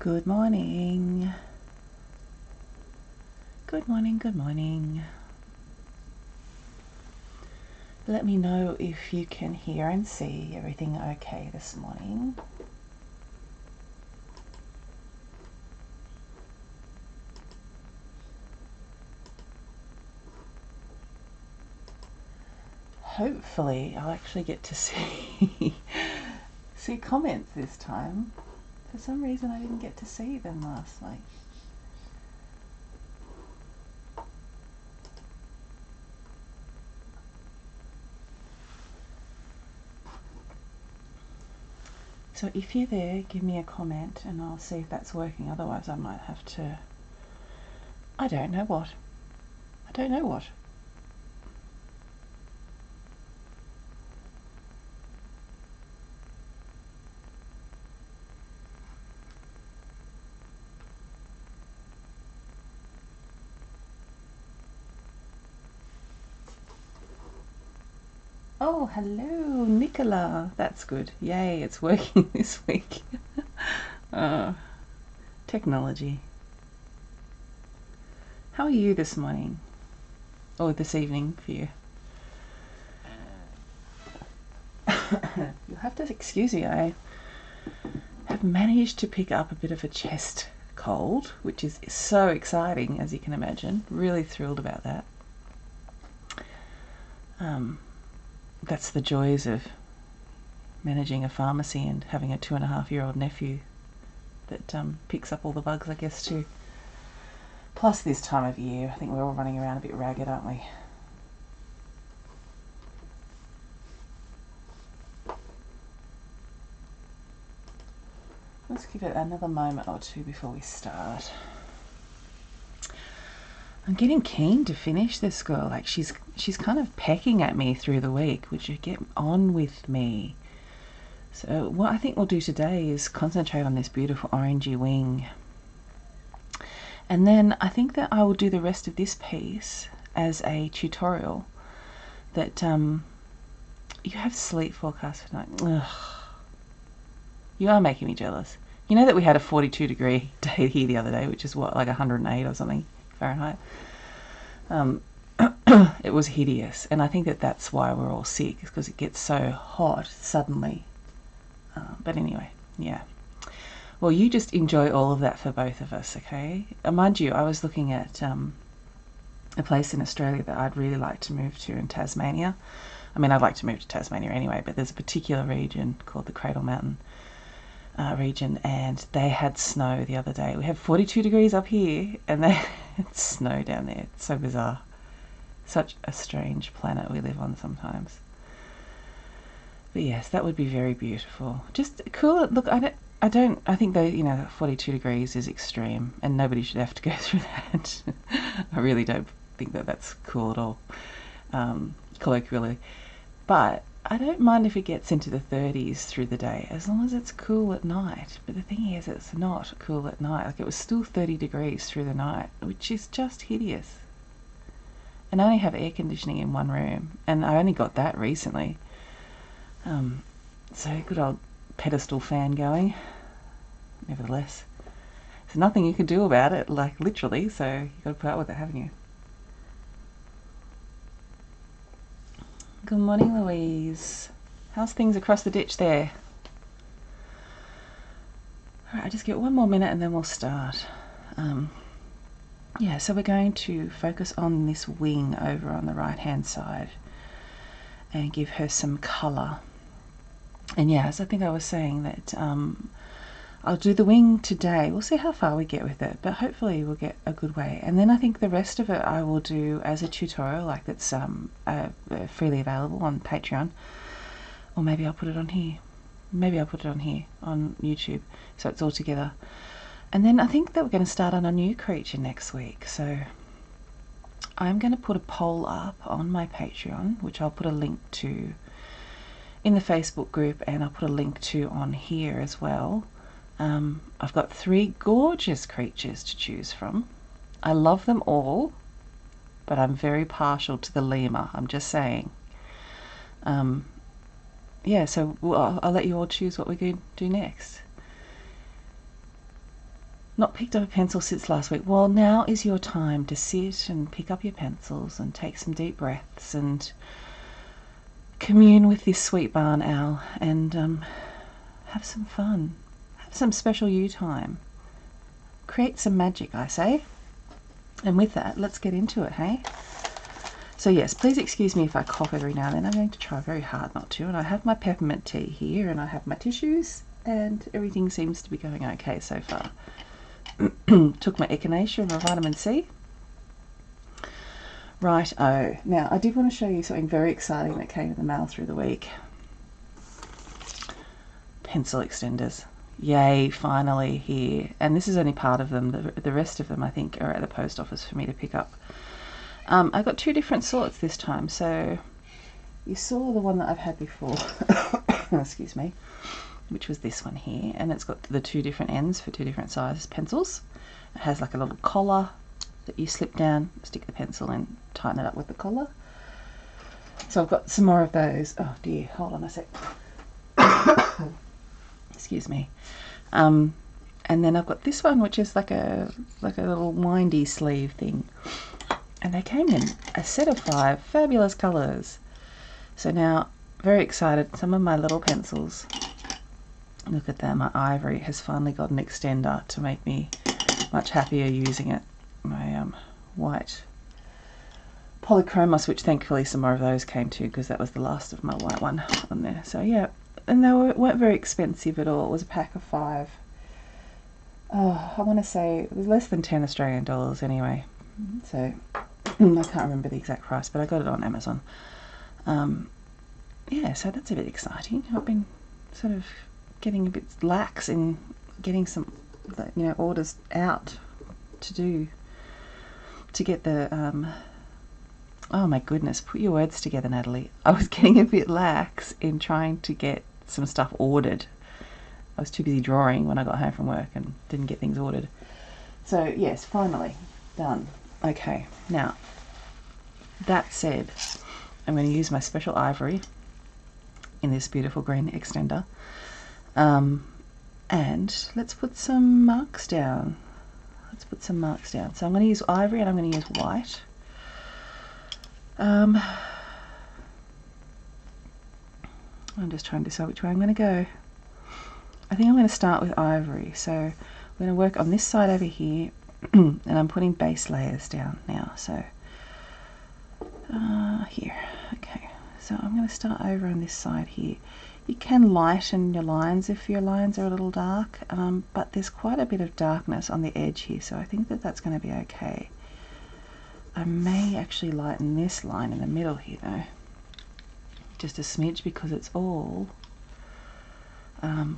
Good morning. Good morning, good morning. Let me know if you can hear and see everything okay this morning. Hopefully I'll actually get to see comments this time. For some reason I didn't get to see them last week. So if you're there, give me a comment and I'll see if that's working. Otherwise I might have to, I don't know what. Oh, hello, Nicola. That's good. Yay, it's working this week. Technology. How are you this morning? Or this evening for you? You'll have to excuse me. I have managed to pick up a bit of a chest cold, which is so exciting, as you can imagine. Really thrilled about that. That's the joys of managing a pharmacy and having a 2.5-year-old nephew that picks up all the bugs, I guess, too. Plus this time of year, I think we're all running around a bit ragged, aren't we? Let's give it another moment or two before we start. I'm getting keen to finish this girl. Like she's kind of pecking at me through the week. Would you get on with me? So what I think we'll do today is concentrate on this beautiful orangey wing. And then I think that I will do the rest of this piece as a tutorial that you have sleep forecast for night. Ugh. You are making me jealous. You know that we had a 42-degree day here the other day, which is what, like 108 or something Fahrenheit. It was hideous, and I think that that's why we're all sick, is because it gets so hot suddenly. But anyway, yeah. Well, you just enjoy all of that for both of us, okay? Mind you, I was looking at a place in Australia that I'd really like to move to in Tasmania. I mean, I'd like to move to Tasmania anyway, but there's a particular region called the Cradle Mountain region, and they had snow the other day. We have 42 degrees up here, and they had snow down there. It's so bizarre. Such a strange planet we live on sometimes. But yes, that would be very beautiful. Just cool. Look, I think that 42 degrees is extreme, and nobody should have to go through that. I really don't think that that's cool at all, colloquially. But I don't mind if it gets into the 30s through the day, as long as it's cool at night. But the thing is, it's not cool at night. Like, it was still 30 degrees through the night, which is just hideous. And I only have air conditioning in one room, and I only got that recently. So good old pedestal fan going. Nevertheless, there's nothing you can do about it, like literally, so you've got to put up with it, haven't you? Good morning, Louise. How's things across the ditch there? Alright, I'll just get one more minute and then we'll start. Yeah, so we're going to focus on this wing over on the right hand side and give her some colour. And yeah, as I think I was saying, that I'll do the wing today. We'll see how far we get with it, but hopefully we'll get a good way. And then I think the rest of it I will do as a tutorial, like that's freely available on Patreon. Or maybe I'll put it on here. Maybe I'll put it on here, on YouTube, so it's all together. And then I think that we're going to start on a new creature next week. So I'm going to put a poll up on my Patreon, which I'll put a link to in the Facebook group, and I'll put a link to on here as well. I've got 3 gorgeous creatures to choose from. I love them all, but I'm very partial to the lemur, I'm just saying. Yeah, so I'll let you all choose what we're going to do next. not picked up a pencil since last week. Well, now is your time to sit and pick up your pencils and take some deep breaths and commune with this sweet barn owl and have some fun. Have some special you time. Create some magic, I say. And with that, let's get into it, hey? So yes, please excuse me if I cough every now and then. I'm going to try very hard not to. And I have my peppermint tea here and I have my tissues and everything seems to be going okay so far. Took my echinacea and my vitamin C. Right, oh. Now, I did want to show you something very exciting that came in the mail through the week. Pencil extenders. Yay, finally here. And this is only part of them. The rest of them, I think, are at the post office for me to pick up. I got two different sorts this time. So you saw the one that I've had before, excuse me, which was this one here. And it's got the two different ends for two different sizes pencils. It has like a little collar that you slip down, stick the pencil in, tighten it up with the collar. So I've got some more of those. Oh dear, hold on a sec. Excuse me. And then I've got this one, which is like a little windy sleeve thing. And they came in a set of 5 fabulous colours. So now, very excited. Some of my little pencils, look at them. My ivory has finally got an extender to make me much happier using it. My white polychromos, which thankfully some more of those came too, because that was the last of my white one on there. So yeah. And they weren't very expensive at all. It was a pack of 5. Oh, I want to say it was less than 10 Australian dollars anyway. So I can't remember the exact price, but I got it on Amazon. Yeah, so that's a bit exciting. I've been sort of getting a bit lax in getting some, orders out to get the oh my goodness, put your words together, Natalie. I was getting a bit lax in trying to get some stuff ordered. I was too busy drawing when I got home from work and didn't get things ordered. So yes, finally done. Okay, now that said, I'm going to use my special ivory in this beautiful green extender, and let's put some marks down. So I'm going to use ivory and I'm going to use white. I'm just trying to decide which way I'm going to go. I think I'm going to start with ivory. So I'm going to work on this side over here, and I'm putting base layers down now. So here, okay. So I'm going to start over on this side here. You can lighten your lines if your lines are a little dark, but there's quite a bit of darkness on the edge here, so I think that that's going to be okay. I may actually lighten this line in the middle here though, just a smidge, because it's all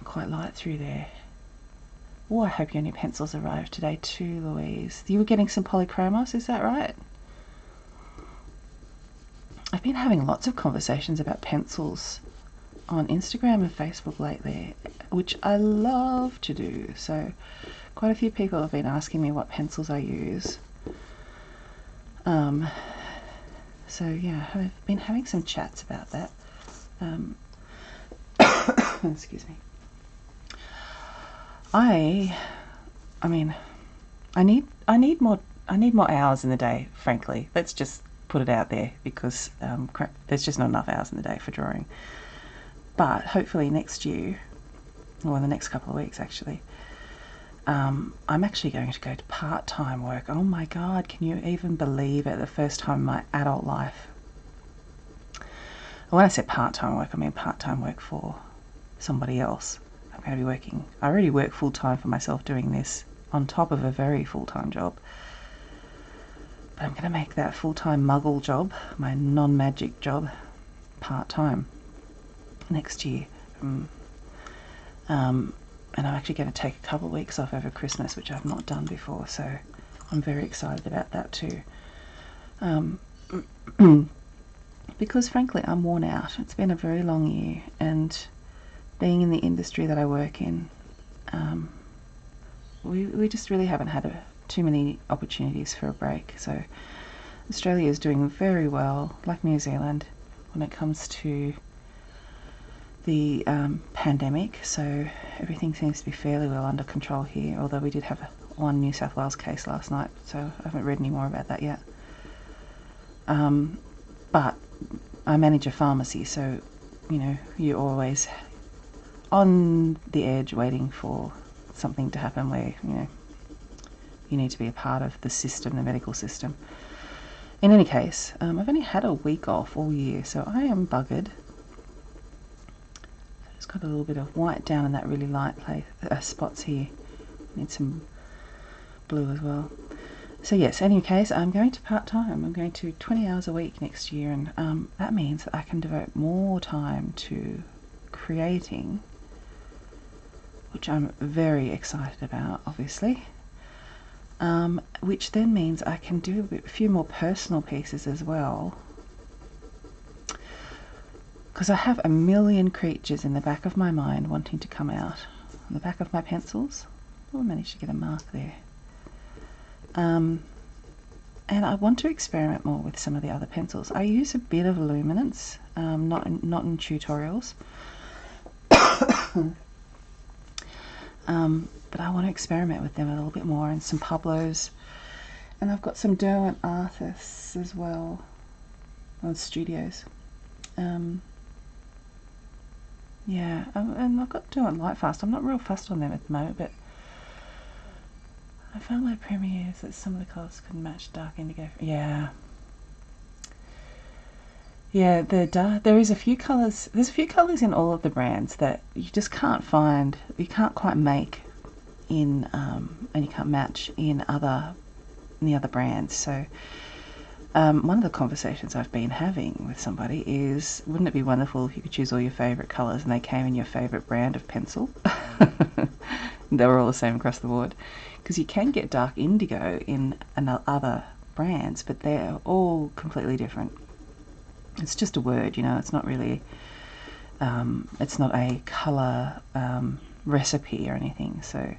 quite light through there. Oh, I hope your new pencils arrived today too, Louise. You were getting some polychromos, is that right? I've been having lots of conversations about pencils on Instagram and Facebook lately, which I love to do. So quite a few people have been asking me what pencils I use. So yeah, I've been having some chats about that. Excuse me. I mean, I need more hours in the day, frankly. Let's just put it out there, because there's just not enough hours in the day for drawing. But hopefully next year, or in the next couple of weeks actually, I'm actually going to go to part-time work. Oh my God, can you even believe it? The first time in my adult life. When I say part-time work, I mean part-time work for somebody else. I'm going to be working, I already work full-time for myself doing this on top of a very full-time job. But I'm going to make that full-time muggle job, my non-magic job, part-time next year. And I'm actually going to take a couple of weeks off over Christmas, which I've not done before, so I'm very excited about that too. Because frankly, I'm worn out. It's been a very long year, and being in the industry that I work in, we just really haven't had too many opportunities for a break. So Australia is doing very well, like New Zealand, when it comes to the pandemic, so everything seems to be fairly well under control here, although we did have one New South Wales case last night, so I haven't read any more about that yet. But I manage a pharmacy, so, you know, you're always on the edge waiting for something to happen where, you know, you need to be a part of the system, the medical system. In any case, I've only had a week off all year, so I am buggered. It's got a little bit of white down in that really light spots here. Need some blue as well. So yes, in any case, I'm going to part-time. I'm going to 20 hours a week next year, and that means that I can devote more time to creating, which I'm very excited about, obviously. Which then means I can do a few more personal pieces as well, because I have a million creatures in the back of my mind wanting to come out. On the back of my pencils, oh, I managed to get a mark there. And I want to experiment more with some of the other pencils. I use a bit of luminance, not in tutorials. But I want to experiment with them a little bit more, and some Pablos, and I've got some Derwent Artists as well, or Studios. Yeah, and I've got Derwent Lightfast. I'm not real fussed on them at the moment, but I found my premieres that some of the colours could match dark indigo. Yeah. Yeah, there is a few colours. There's a few colours in all of the brands that you just can't find. You can't quite make in, and you can't match in the other brands. So, one of the conversations I've been having with somebody is, wouldn't it be wonderful if you could choose all your favourite colours and they came in your favourite brand of pencil? They were all the same across the board, because you can get dark indigo in other brands, but they're all completely different. It's just a word, you know, it's not really, it's not a colour recipe or anything. So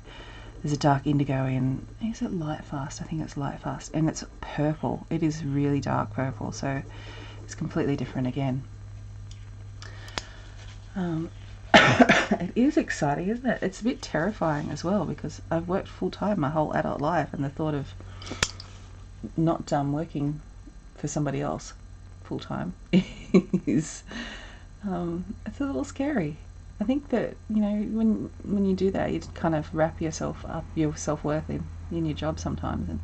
there's a dark indigo in, is it Lightfast? I think it's Lightfast, and it's purple. It is really dark purple, so it's completely different again. It is exciting, isn't it? It's a bit terrifying as well, because I've worked full-time my whole adult life, and the thought of not working for somebody else full-time is it's a little scary. I think that, you know, when you do that, you kind of wrap yourself up, your self-worth in your job sometimes, and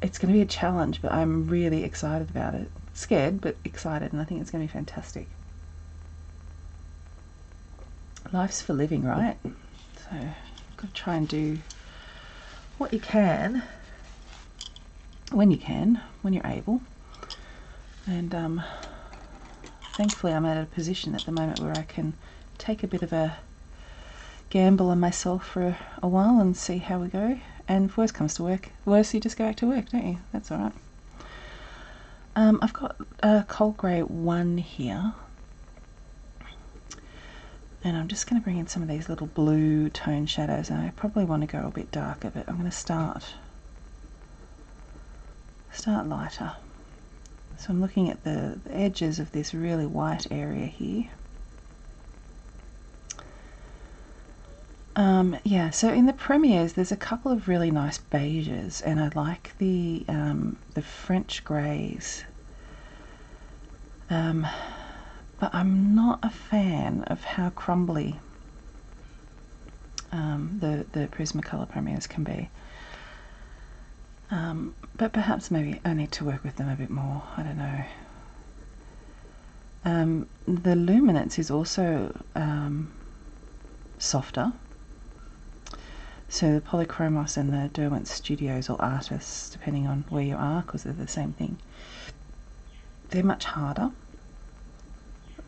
it's going to be a challenge, but I'm really excited about it. Scared, but excited, and I think it's going to be fantastic. Life's for living, right? So you've got to try and do what you can, when you're able. And thankfully I'm at a position at the moment where I can take a bit of a gamble on myself for a while and see how we go. And if worse comes to worse, you just go back to work, don't you? That's all right. I've got a Cold Grey 1 here, and I'm just going to bring in some of these little blue tone shadows, and I probably want to go a bit darker, but I'm going to start lighter. So I'm looking at the edges of this really white area here. Yeah, so in the premieres there's a couple of really nice beiges, and I like the French greys. But I'm not a fan of how crumbly the Prismacolor premieres can be. But perhaps maybe I need to work with them a bit more. I don't know. The luminance is also softer. So the Polychromos and the Derwent Studios or Artists, depending on where you are, because they're the same thing, they're much harder,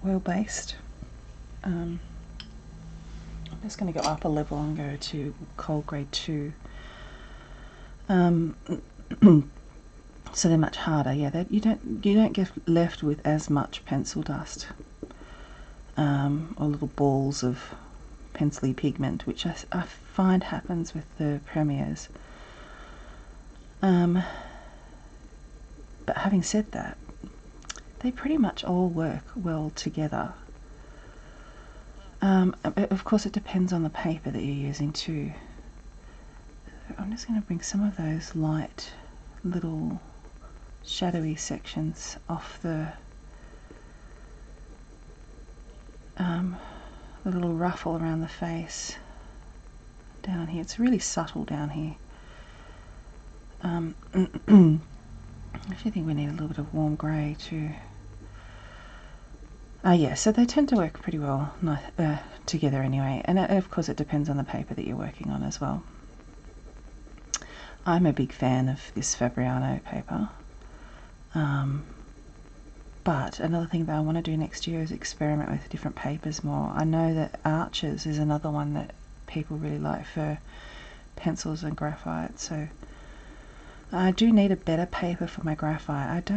well-based. I'm just going to go up a level and go to Cold Grey 2. So they're much harder. Yeah, you don't get left with as much pencil dust, or little balls of pencily pigment, which I find happens with the premieres. But having said that, they pretty much all work well together. Of course, it depends on the paper that you're using too. I'm just going to bring some of those light little shadowy sections off the little ruffle around the face down here. It's really subtle down here. I actually think we need a little bit of warm grey too. Yeah, so they tend to work pretty well together anyway, and of course it depends on the paper that you're working on as well. I'm a big fan of this Fabriano paper, but another thing that I want to do next year is experiment with different papers more. I know that Arches is another one that people really like for pencils and graphite, so I do need a better paper for my graphite.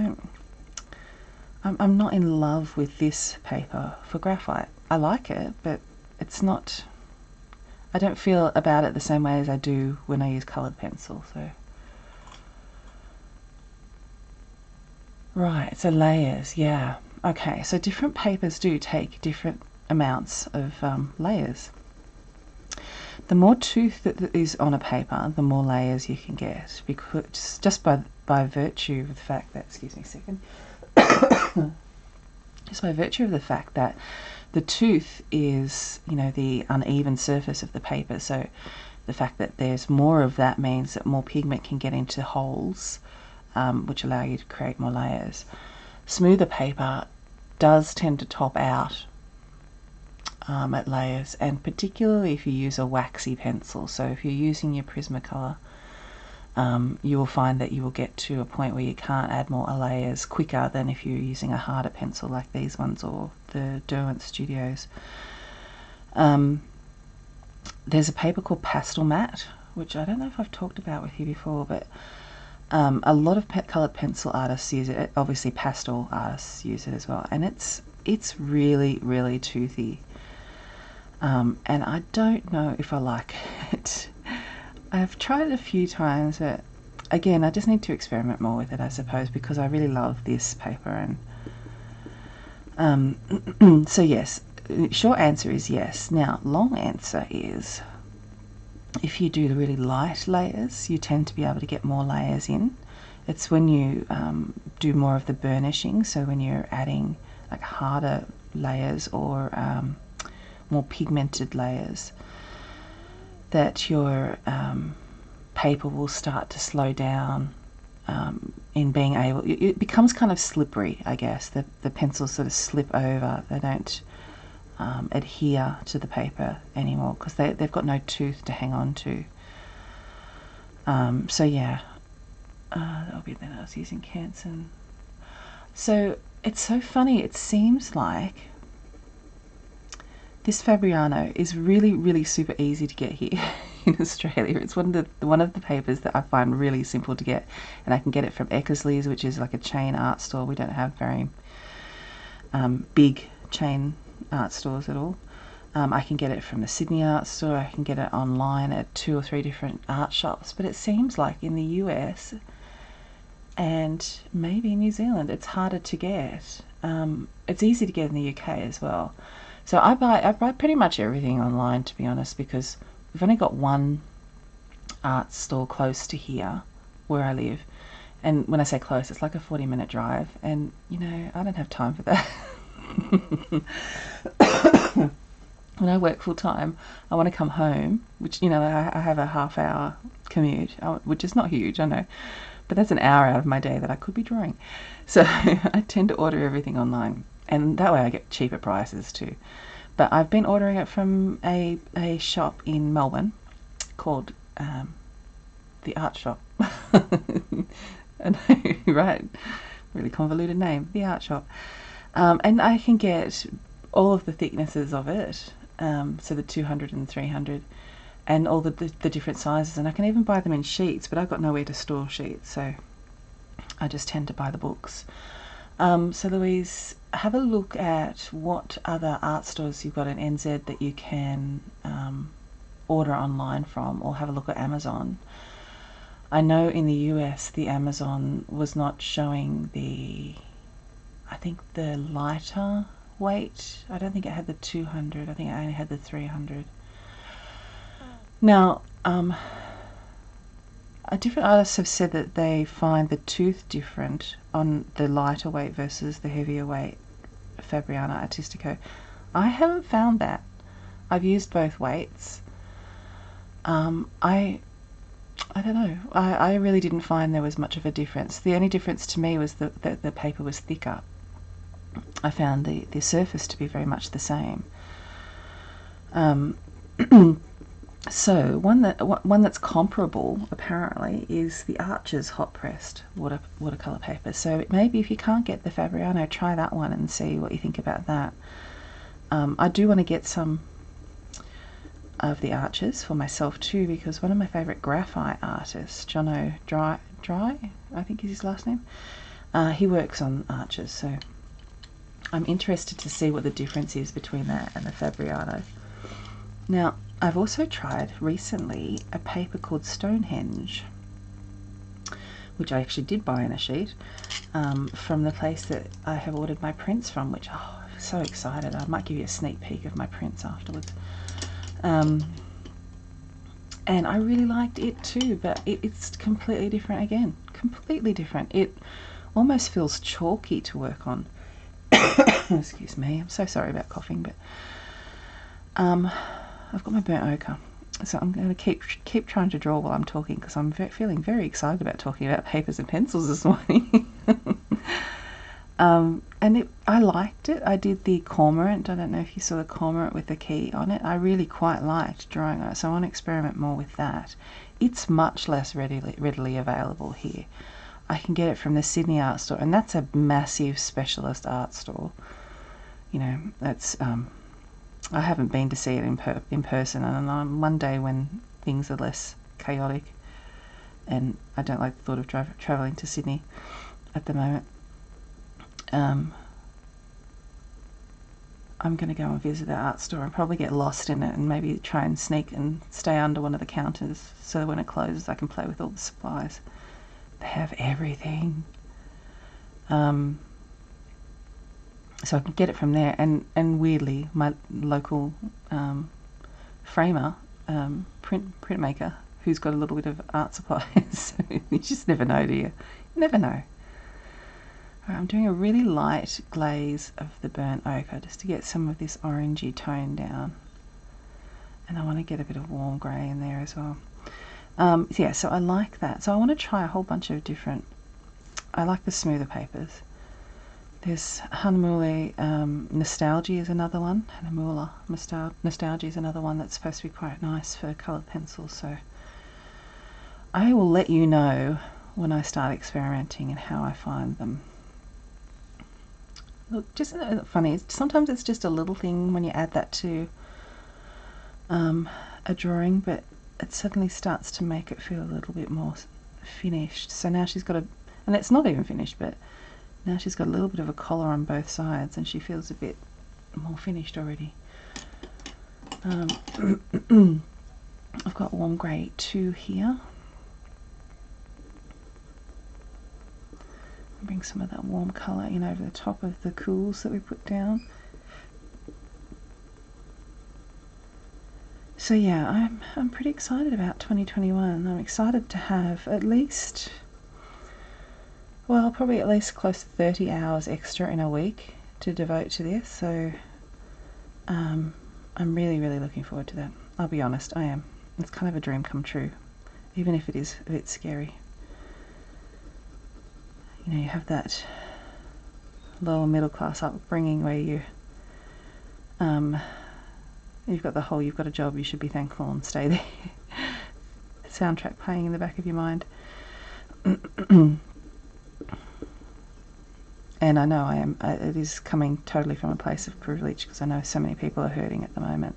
I'm not in love with this paper for graphite. I like it, but it's not, I don't feel about it the same way as I do when I use coloured pencil. So right, so layers, yeah. Okay, so different papers do take different amounts of layers. The more tooth that is on a paper, the more layers you can get, because just by virtue of the fact that, excuse me a second, just by virtue of the fact that the tooth is, you know, the uneven surface of the paper, so the fact that there's more of that means that more pigment can get into holes, which allow you to create more layers. Smoother paper does tend to top out at layers, and particularly if you use a waxy pencil. So if you're using your Prismacolor, you will find that you will get to a point where you can't add more layers quicker than if you're using a harder pencil like these ones or the Derwent Studios. There's a paper called Pastel Matte, which I don't know if I've talked about with you before, but a lot of coloured pencil artists use it. Obviously pastel artists use it as well, and it's really, really toothy. And I don't know if I like it. I've tried it a few times, but again, I just need to experiment more with it, I suppose, because I really love this paper. And so yes, short answer is yes. Now, long answer is, if you do the really light layers, you tend to be able to get more layers in. It's when you do more of the burnishing, so when you're adding like harder layers or more pigmented layers, that your paper will start to slow down in being able, it becomes kind of slippery, I guess. The pencils sort of slip over, they don't adhere to the paper anymore because they've got no tooth to hang on to. So yeah, that'll be then I was using Canson. So it's so funny, it seems like this Fabriano is really, really super easy to get here in Australia. It's one of the papers that I find really simple to get, and I can get it from Eckersley's, which is like a chain art store. We don't have very big chain art stores at all. I can get it from the Sydney Art Store. I can get it online at 2 or 3 different art shops. But it seems like in the US and maybe New Zealand, it's harder to get. It's easy to get in the UK as well. So I buy pretty much everything online, to be honest, because we've only got one art store close to here where I live. And when I say close, it's like a 40-minute drive. And, you know, I don't have time for that. When I work full-time, I want to come home, which, you know, I have a half-hour commute, which is not huge, I know. But that's an hour out of my day that I could be drawing. So I tend to order everything online. And that way I get cheaper prices too. But I've been ordering it from a shop in Melbourne called The Art Shop. I know, right? Really convoluted name, The Art Shop. And I can get all of the thicknesses of it, so the 200 and 300, and all the different sizes. And I can even buy them in sheets, but I've got nowhere to store sheets, so I just tend to buy the books. So Louise, have a look at what other art stores you've got in NZ that you can order online from, or have a look at Amazon. I know in the US the Amazon was not showing I think the lighter weight. I don't think it had the 200. I think it only had the 300. Now, different artists have said that they find the tooth different on the lighter weight versus the heavier weight Fabriano Artistico. I haven't found that. I've used both weights. I don't know. I really didn't find there was much of a difference. The only difference to me was that the paper was thicker. I found the surface to be very much the same. So one that's comparable apparently is the Arches Hot Pressed Watercolour paper. So maybe if you can't get the Fabriano, try that one and see what you think about that. I do want to get some of the Arches for myself too, because one of my favourite graphite artists, Jono Dry, I think is his last name, he works on Arches, so I'm interested to see what the difference is between that and the Fabriano. Now, I've also tried recently a paper called Stonehenge, which I actually did buy in a sheet from the place that I have ordered my prints from, which, oh, I'm so excited. I might give you a sneak peek of my prints afterwards. And I really liked it too, but it's completely different again. Completely different. It almost feels chalky to work on. Excuse me, I'm so sorry about coughing, but I've got my burnt ochre, so I'm going to keep trying to draw while I'm talking, because I'm feeling very excited about talking about papers and pencils this morning. And I liked it. I did the cormorant. I don't know if you saw the cormorant with the key on it. I really quite liked drawing on it, so I want to experiment more with that. It's much less readily available here. I can get it from the Sydney Art Store, and that's a massive specialist art store. You know, that's I haven't been to see it in person, and one day when things are less chaotic, and I don't like the thought of travelling to Sydney at the moment, I'm going to go and visit the art store and probably get lost in it and maybe try and sneak and stay under one of the counters so that when it closes I can play with all the supplies. They have everything. So I can get it from there, and weirdly my local framer, printmaker, who's got a little bit of art supplies. So you just never know, do you? Never know. I'm doing a really light glaze of the burnt ochre just to get some of this orangey tone down, and I want to get a bit of warm grey in there as well. Yeah, so I like that. So I want to try a whole bunch of different. I like the smoother papers. There's Hanamulle Nostalgia is another one. Hanamulle Nostalgia is another one that's supposed to be quite nice for coloured pencils. So I will let you know when I start experimenting and how I find them. Look, just funny. Sometimes it's just a little thing when you add that to a drawing, but it suddenly starts to make it feel a little bit more finished. So now she's got and it's not even finished, but now she's got a little bit of a collar on both sides, and she feels a bit more finished already. I've got warm grey 2 here. Bring some of that warm colour in over the top of the cools that we put down. So yeah, I'm pretty excited about 2021. I'm excited to have at least, well, probably at least close to 30 hours extra in a week to devote to this. So I'm really, really looking forward to that. I'll be honest, I am. It's kind of a dream come true, even if it is a bit scary. You know, you have that lower middle class upbringing where you've got the whole, you've got a job, you should be thankful and stay there. The soundtrack playing in the back of your mind. And I know I am. It is coming totally from a place of privilege, because I know so many people are hurting at the moment.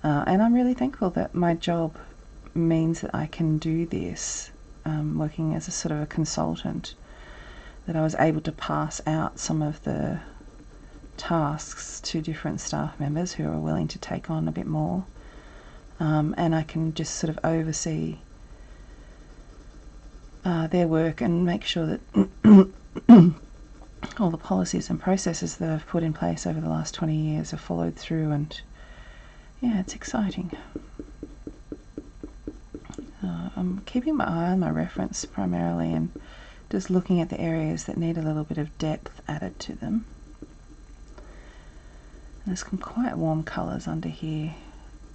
And I'm really thankful that my job means that I can do this, working as a sort of a consultant, that I was able to pass out some of the tasks to different staff members who are willing to take on a bit more. And I can just sort of oversee their work and make sure that all the policies and processes that I've put in place over the last 20 years are followed through, and yeah, it's exciting. I'm keeping my eye on my reference primarily and just looking at the areas that need a little bit of depth added to them. And there's some quite warm colours under here,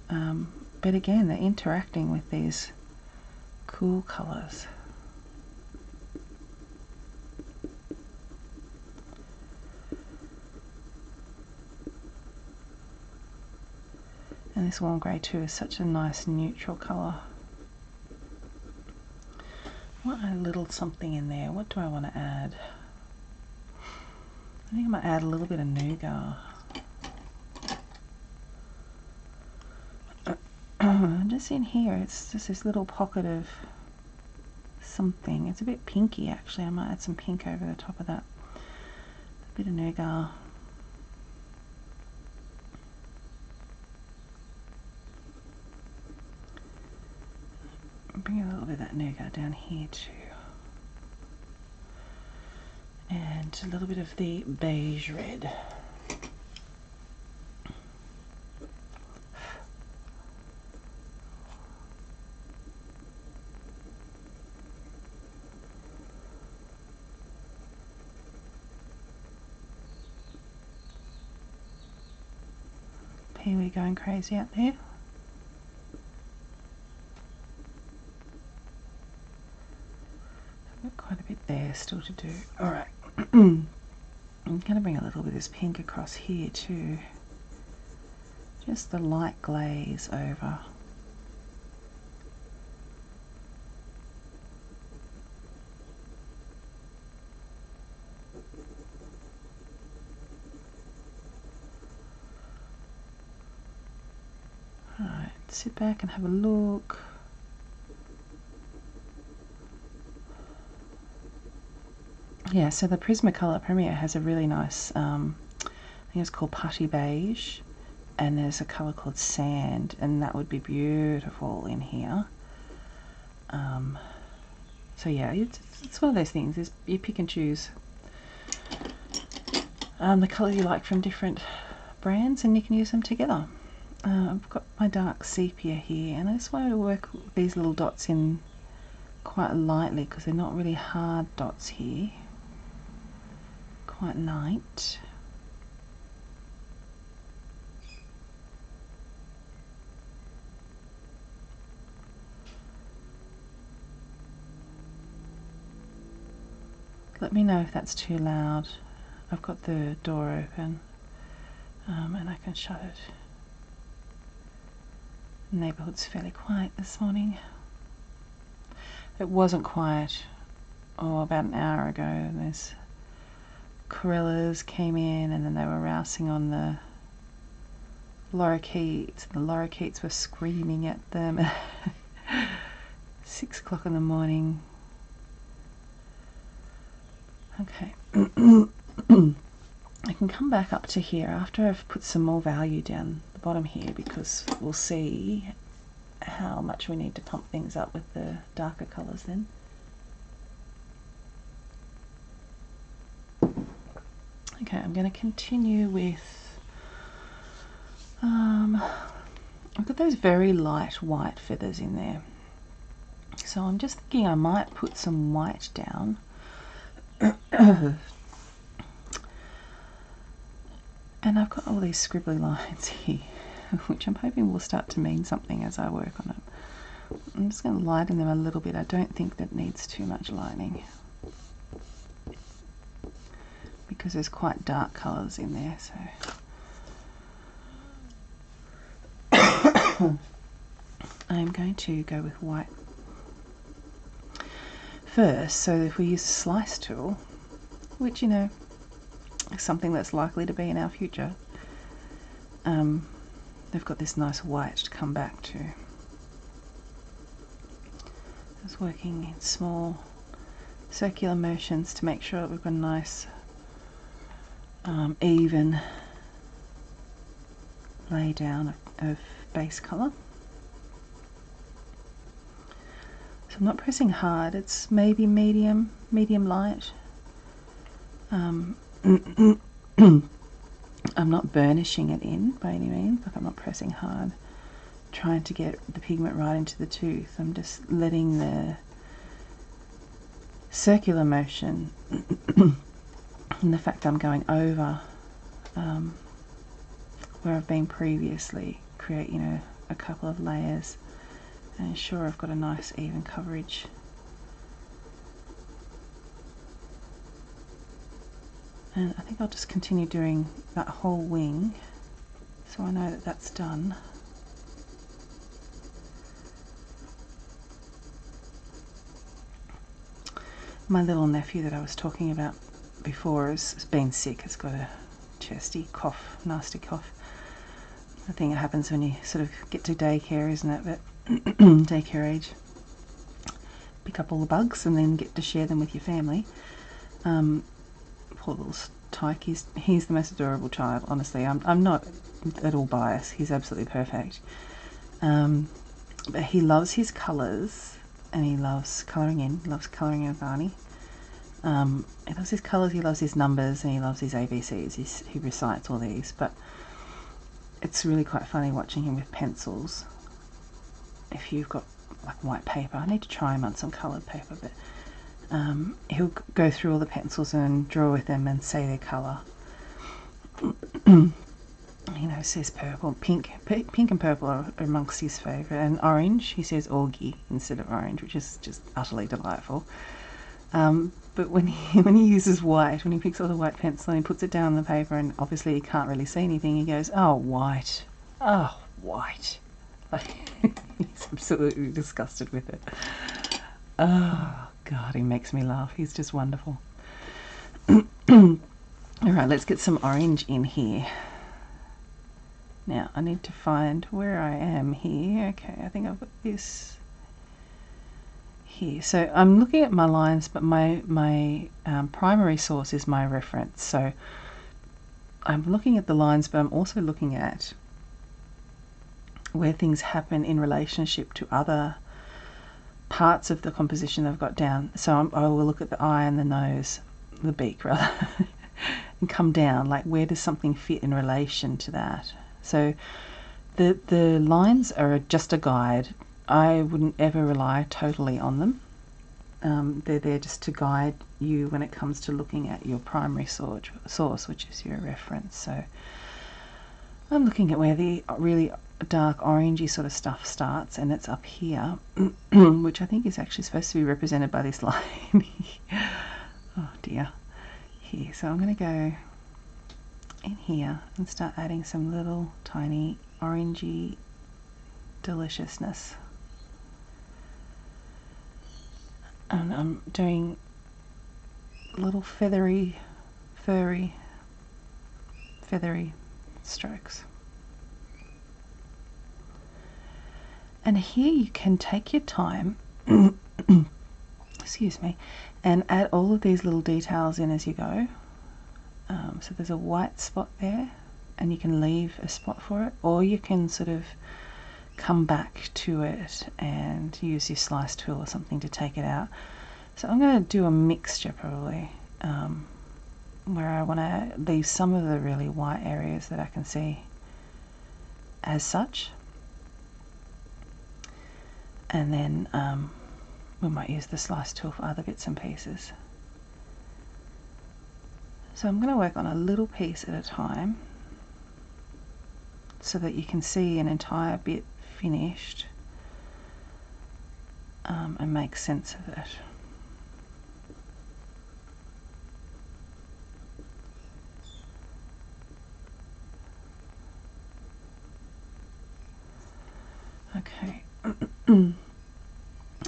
but again they're interacting with these cool colours. And this warm grey too is such a nice neutral colour. I want a little something in there. What do I want to add? I think I might add a little bit of nougat. Just in here, it's just this little pocket of something. It's a bit pinky actually. I might add some pink over the top of that. A bit of nougat. Bring a little bit of that nougat down here too. And a little bit of the beige red. Here we're going crazy out there. I've got quite a bit there still to do. Alright. I'm going to bring a little bit of this pink across here too. Just the light glaze over. Alright, sit back and have a look. Yeah, so the Prismacolor Premier has a really nice, I think it's called Putty Beige, and there's a colour called Sand, and that would be beautiful in here. So yeah, it's one of those things, you pick and choose the colour you like from different brands and you can use them together. I've got my dark sepia here, and I just wanted to work these little dots in quite lightly because they're not really hard dots here. Quite light. Let me know if that's too loud. I've got the door open and I can shut it. The neighbourhood's fairly quiet this morning. It wasn't quiet about an hour ago. There's corellas came in and then they were rousing on the lorikeets. The lorikeets were screaming at them at 6 o'clock in the morning. Okay. I can come back up to here after I've put some more value down the bottom here, because we'll see how much we need to pump things up with the darker colours then. Okay, I'm going to continue with, I've got those very light white feathers in there. So I'm just thinking I might put some white down. And I've got all these scribbly lines here, which I'm hoping will start to mean something as I work on it. I'm just going to lighten them a little bit. I don't think that needs too much lighting, because there's quite dark colours in there. So I'm going to go with white first. So if we use a slice tool, which, you know, is something that's likely to be in our future, they've got this nice white to come back to. Just working in small circular motions to make sure that we've got a nice even lay down of base colour. So I'm not pressing hard, it's maybe medium light. I'm not burnishing it in by any means, like I'm not pressing hard, trying to get the pigment right into the tooth. I'm just letting the circular motion and the fact I'm going over where I've been previously create, you know, a couple of layers and ensure I've got a nice even coverage. And I think I'll just continue doing that whole wing so I know that that's done. My little nephew that I was talking about before has been sick. Has got a chesty cough, nasty cough. The thing that happens when you sort of get to daycare, isn't it? But daycare age, pick up all the bugs and then get to share them with your family. Poor little Tyke, he's the most adorable child. Honestly, I'm not at all biased. He's absolutely perfect. But he loves his colours and he loves colouring in. He loves colouring in Barney. He loves his colours, he loves his numbers, and he loves his ABCs. He recites all these, but it's really quite funny watching him with pencils. If you've got like white paper, I need to try him on some coloured paper, but he'll go through all the pencils and draw with them and say their colour. You know, says purple, pink and purple are amongst his favourite, and orange, he says orgy instead of orange, which is just utterly delightful. But when he uses white, when he picks up the white pencil and he puts it down on the paper, and obviously he can't really see anything, he goes, "Oh, white, oh, white." Like, he's absolutely disgusted with it. Oh God, he makes me laugh. He's just wonderful. All right, let's get some orange in here. Now I need to find where I am here. Okay, I think I've got this here. So I'm looking at my lines, but my primary source is my reference. So I'm looking at the lines, but I'm also looking at where things happen in relationship to other parts of the composition I've got down. So I will look at the eye and the nose, the beak rather, and come down, like where does something fit in relation to that. So the lines are just a guide. I wouldn't ever rely totally on them. They're there just to guide you when it comes to looking at your primary source, which is your reference. So I'm looking at where the really dark orangey sort of stuff starts, and it's up here, which I think is actually supposed to be represented by this line. Oh dear. Here. So I'm going to go in here and start adding some little tiny orangey deliciousness. And I'm doing little feathery, furry, feathery strokes. And here you can take your time, excuse me, and add all of these little details in as you go. So there's a white spot there, and you can leave a spot for it, or you can sort of come back to it and use your slice tool or something to take it out. So I'm going to do a mixture probably, where I want to leave some of the really white areas that I can see as such, and then we might use the slice tool for other bits and pieces. So I'm going to work on a little piece at a time so that you can see an entire bit finished and make sense of it. Okay.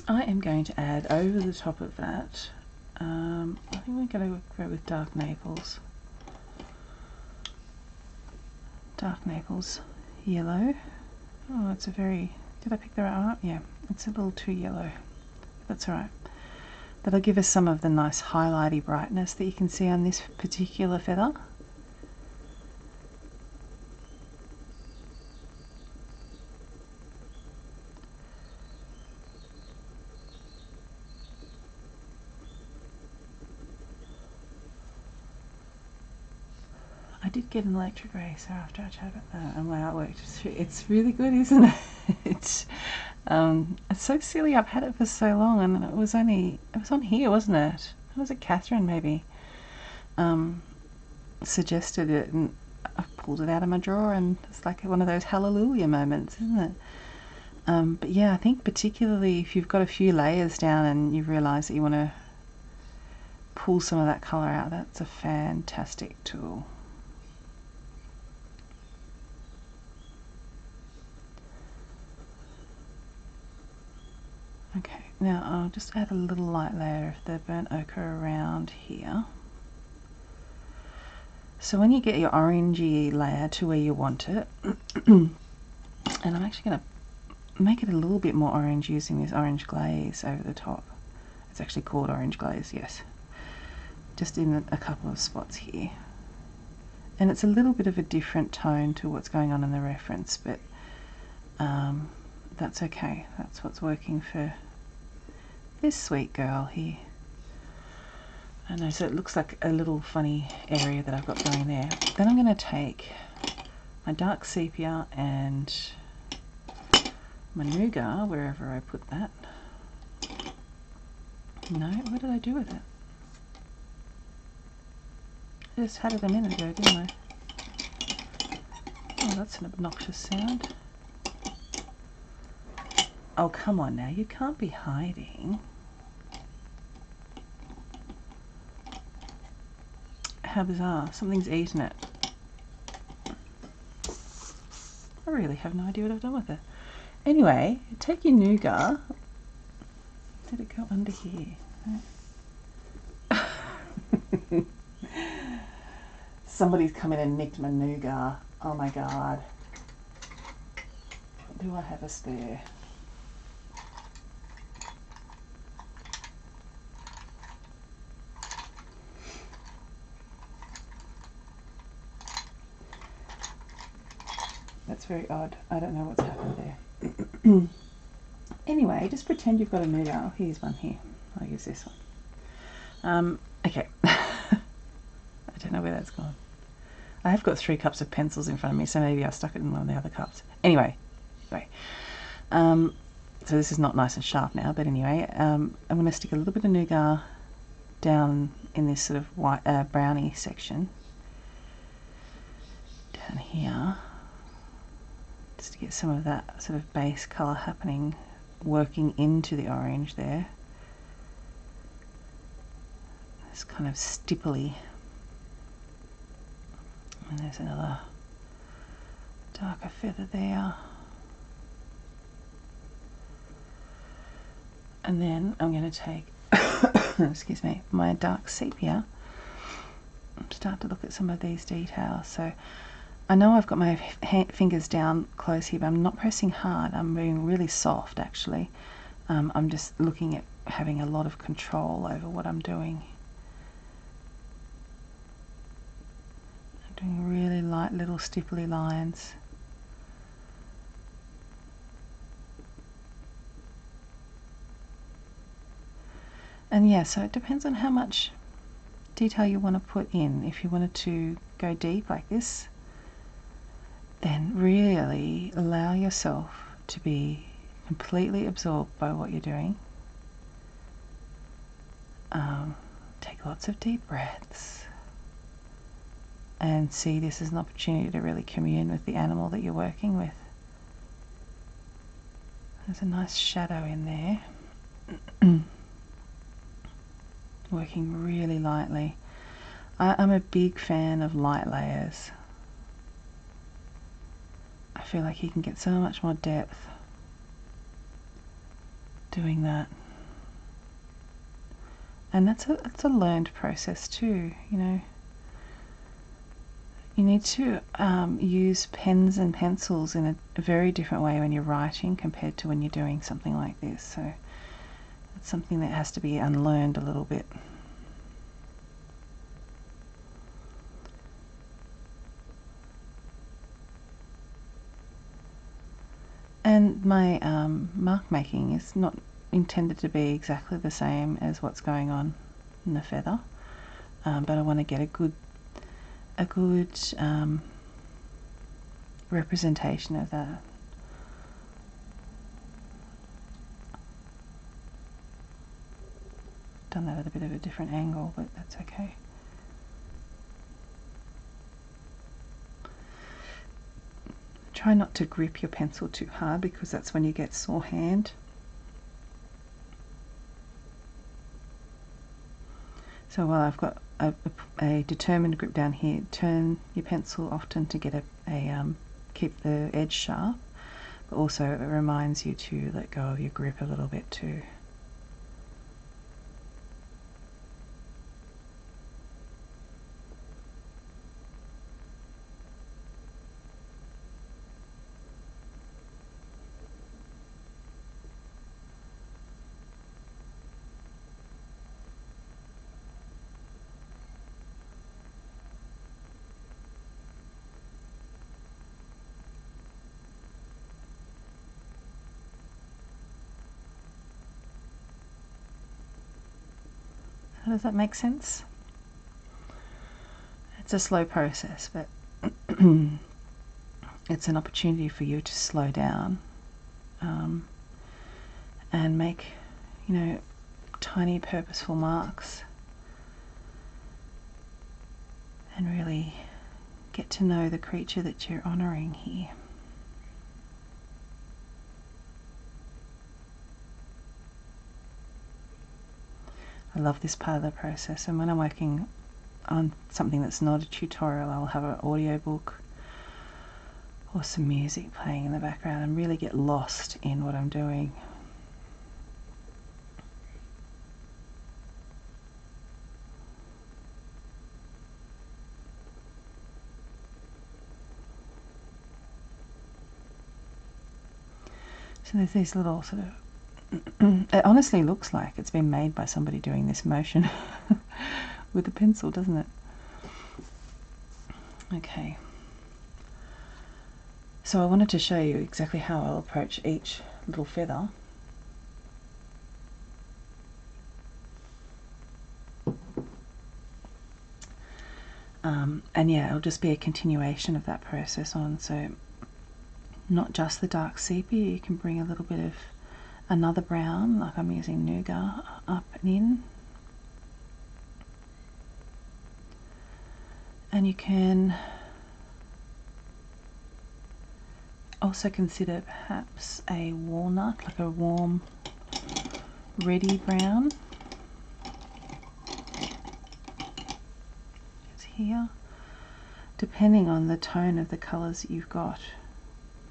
I am going to add over the top of that, I think we're going to go with dark Naples. Dark Naples yellow. Oh, it's a very, did I pick the right one up? Yeah, it's a little too yellow. That's alright. That'll give us some of the nice highlighty brightness that you can see on this particular feather. I did get an electric eraser after I chatted about that, and my artwork it's really good, isn't it? It's so silly. I've had it for so long, and it was on here, wasn't it? Was it Catherine maybe suggested it, and I pulled it out of my drawer, and it's like one of those hallelujah moments, isn't it? But yeah, I think particularly if you've got a few layers down and you realise that you want to pull some of that colour out, that's a fantastic tool. Okay, now I'll just add a little light layer of the burnt ochre around here. So when you get your orangey layer to where you want it, and I'm actually going to make it a little bit more orange using this orange glaze over the top. It's actually called orange glaze, yes. Just in a couple of spots here. And it's a little bit of a different tone to what's going on in the reference, but that's okay. That's what's working for this sweet girl here. I know, so it looks like a little funny area that I've got going there. Then I'm going to take my dark sepia and my nougat, wherever I put that. No, what did I do with it? I just had it a minute ago, didn't I? Oh, that's an obnoxious sound. Oh, come on now, you can't be hiding. How bizarre, something's eaten it. I really have no idea what I've done with it. Anyway, take your nougat. Did it go under here? Somebody's come in and nicked my nougat. Oh my god. Do I have a spare? That's very odd. I don't know what's happened there. Anyway, just pretend you've got a nougat. Oh, here's one here. I'll use this one. Okay. I don't know where that's gone. I have got 3 cups of pencils in front of me, so maybe I stuck it in one of the other cups. Anyway. So this is not nice and sharp now, but anyway, I'm going to stick a little bit of nougat down in this sort of white browny section. Down here. Just to get some of that sort of base colour happening, working into the orange there. It's kind of stipply. And there's another darker feather there. And then I'm going to take, excuse me, my dark sepia and start to look at some of these details. So I know I've got my fingers down close here, but I'm not pressing hard. I'm being really soft, actually. I'm just looking at having a lot of control over what I'm doing. I'm doing really light little stipply lines. And yeah, so it depends on how much detail you want to put in. If you wanted to go deep like this, then really allow yourself to be completely absorbed by what you're doing. Take lots of deep breaths and see this as an opportunity to really commune with the animal that you're working with. There's a nice shadow in there. Working really lightly. I'm a big fan of light layers. I feel like you can get so much more depth doing that. And that's a learned process too, you know. You need to use pens and pencils in a very different way when you're writing compared to when you're doing something like this. So it's something that has to be unlearned a little bit. And my mark making is not intended to be exactly the same as what's going on in the feather, but I want to get a good a good representation of that. Done that at a bit of a different angle, but that's okay. Try not to grip your pencil too hard because that's when you get sore hand. So while I've got a determined grip down here, turn your pencil often to get keep the edge sharp, but also it reminds you to let go of your grip a little bit too. Does that make sense? It's a slow process, but it's an opportunity for you to slow down and make, tiny purposeful marks and really get to know the creature that you're honouring here. I love this part of the process, and when I'm working on something that's not a tutorial, I'll have an audiobook or some music playing in the background and really get lost in what I'm doing. So there's these little sort of it honestly looks like it's been made by somebody doing this motion with a pencil, doesn't it? Okay. So I wanted to show you exactly how I'll approach each little feather. And yeah, it'll just be a continuation of that process on. So not just the dark sepia, you can bring a little bit of another brown, like I'm using Nougat, up and in. And you can also consider perhaps a walnut, like a warm, reddy brown. It's here, depending on the tone of the colours that you've got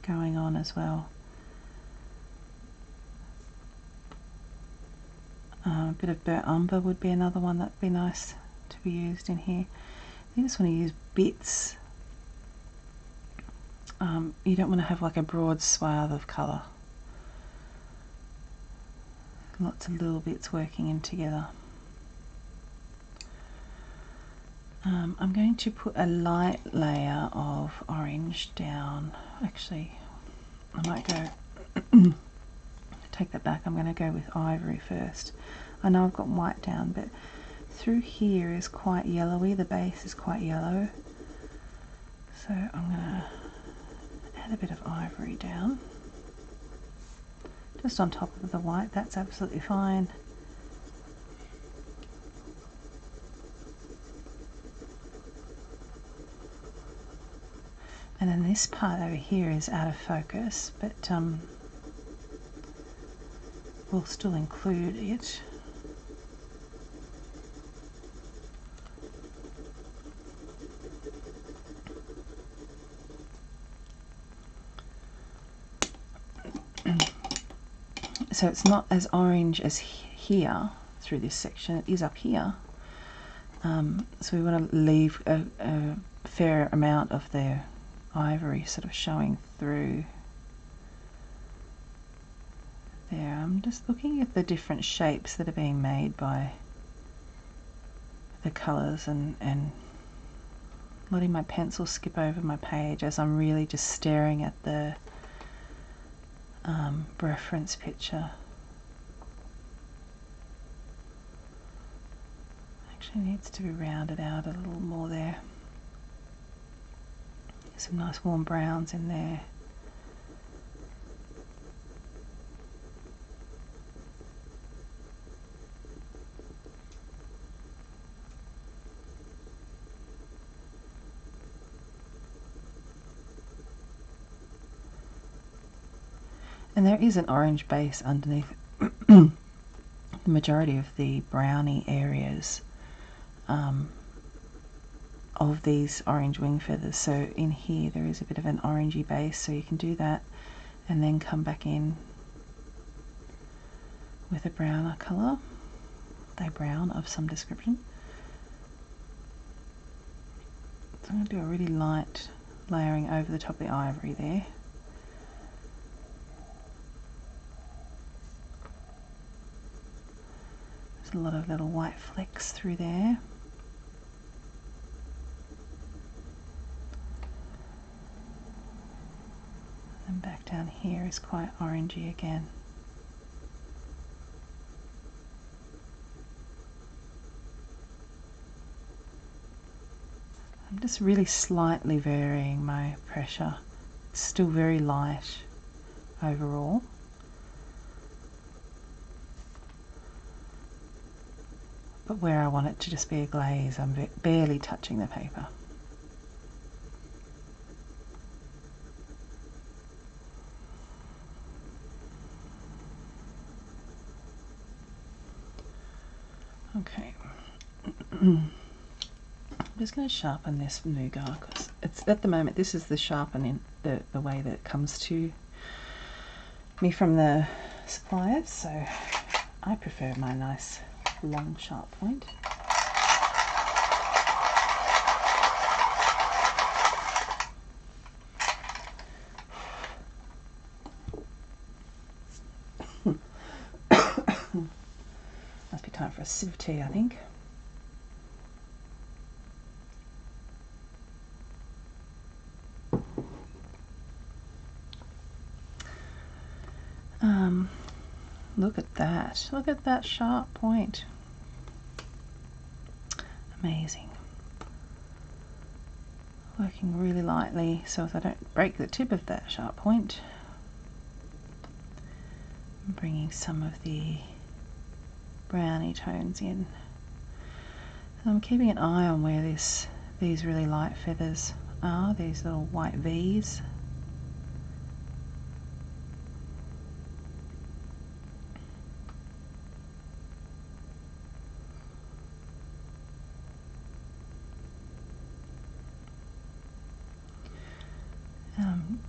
going on as well. A bit of burnt umber would be another one that'd be nice to be used in here. You just want to use bits. You don't want to have like a broad swathe of colour. Lots of little bits working in together. I'm going to put a light layer of orange down. Actually, I might go take that back. I'm going to go with ivory first. I know I've got white down, but through here is quite yellowy. The base is quite yellow. So I'm going to add a bit of ivory down. Just on top of the white, that's absolutely fine. And then this part over here is out of focus, but we'll still include it. So it's not as orange as here through this section, it is up here. So we want to leave a fair amount of the ivory sort of showing through there. I'm just looking at the different shapes that are being made by the colours and letting my pencil skip over my page as I'm really just staring at the reference picture. Actually needs to be rounded out a little more there. Some nice warm browns in there. And there is an orange base underneath the majority of the browny areas of these orange wing feathers. So in here there is a bit of an orangey base, so you can do that and then come back in with a browner colour, a brown of some description. So I'm going to do a really light layering over the top of the ivory there. There's a lot of little white flecks through there. And back down here is quite orangey again. I'm just really slightly varying my pressure. It's still very light overall. But where I want it to just be a glaze, I'm barely touching the paper. Okay. I'm just going to sharpen this nougat because it's at the moment, this is the sharpening, the way that it comes to me from the suppliers, so I prefer my nice long sharp point. Must be time for a sip of tea, I think. Look at that. Look at that sharp point. Amazing. Working really lightly so as I don't break the tip of that sharp point. I'm bringing some of the browny tones in. So I'm keeping an eye on where these really light feathers are, these little white V's.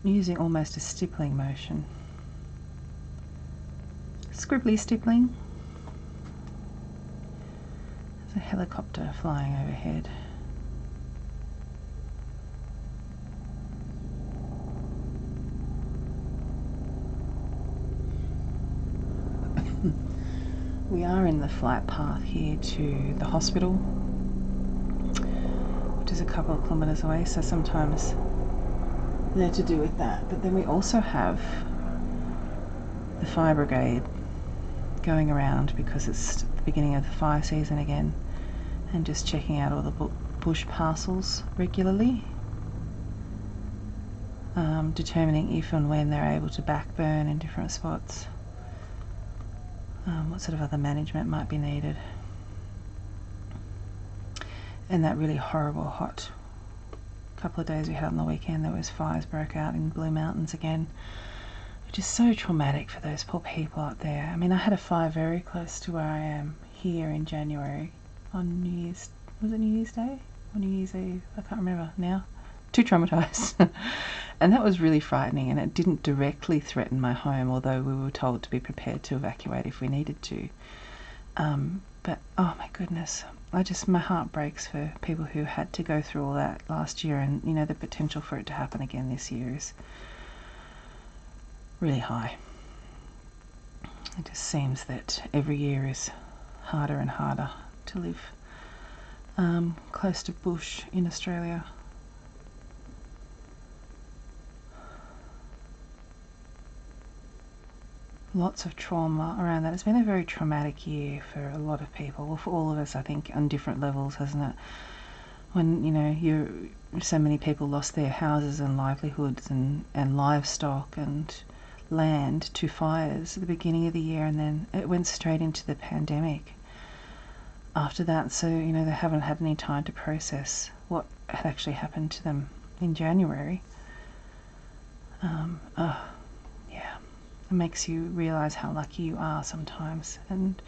Using almost a stippling motion. Scribbly stippling. There's a helicopter flying overhead. We are in the flight path here to the hospital, which is a couple of kilometres away, so sometimes they're to do with that. But then we also have the fire brigade going around because it's the beginning of the fire season again, and just checking out all the bush parcels regularly, determining if and when they're able to backburn in different spots, what sort of other management might be needed. And that really horrible hot couple of days we had on the weekend, there was fires broke out in Blue Mountains again, which is so traumatic for those poor people up there. I mean, I had a fire very close to where I am here in January on New Year's, was it New Year's Day or New Year's Eve? I can't remember now. Too traumatised. And that was really frightening, and it didn't directly threaten my home, although we were told to be prepared to evacuate if we needed to. But oh my goodness, my heart breaks for people who had to go through all that last year, and you know, the potential for it to happen again this year is really high. It just seems that every year is harder and harder to live close to bush in Australia. Lots of trauma around that. It's been a very traumatic year for a lot of people, well, for all of us, I think, on different levels, hasn't it? when, you know, so many people lost their houses and livelihoods and livestock and land to fires at the beginning of the year, and then it went straight into the pandemic after that. So, you know, they haven't had any time to process what had actually happened to them in January. Yeah, it makes you realise how lucky you are sometimes, and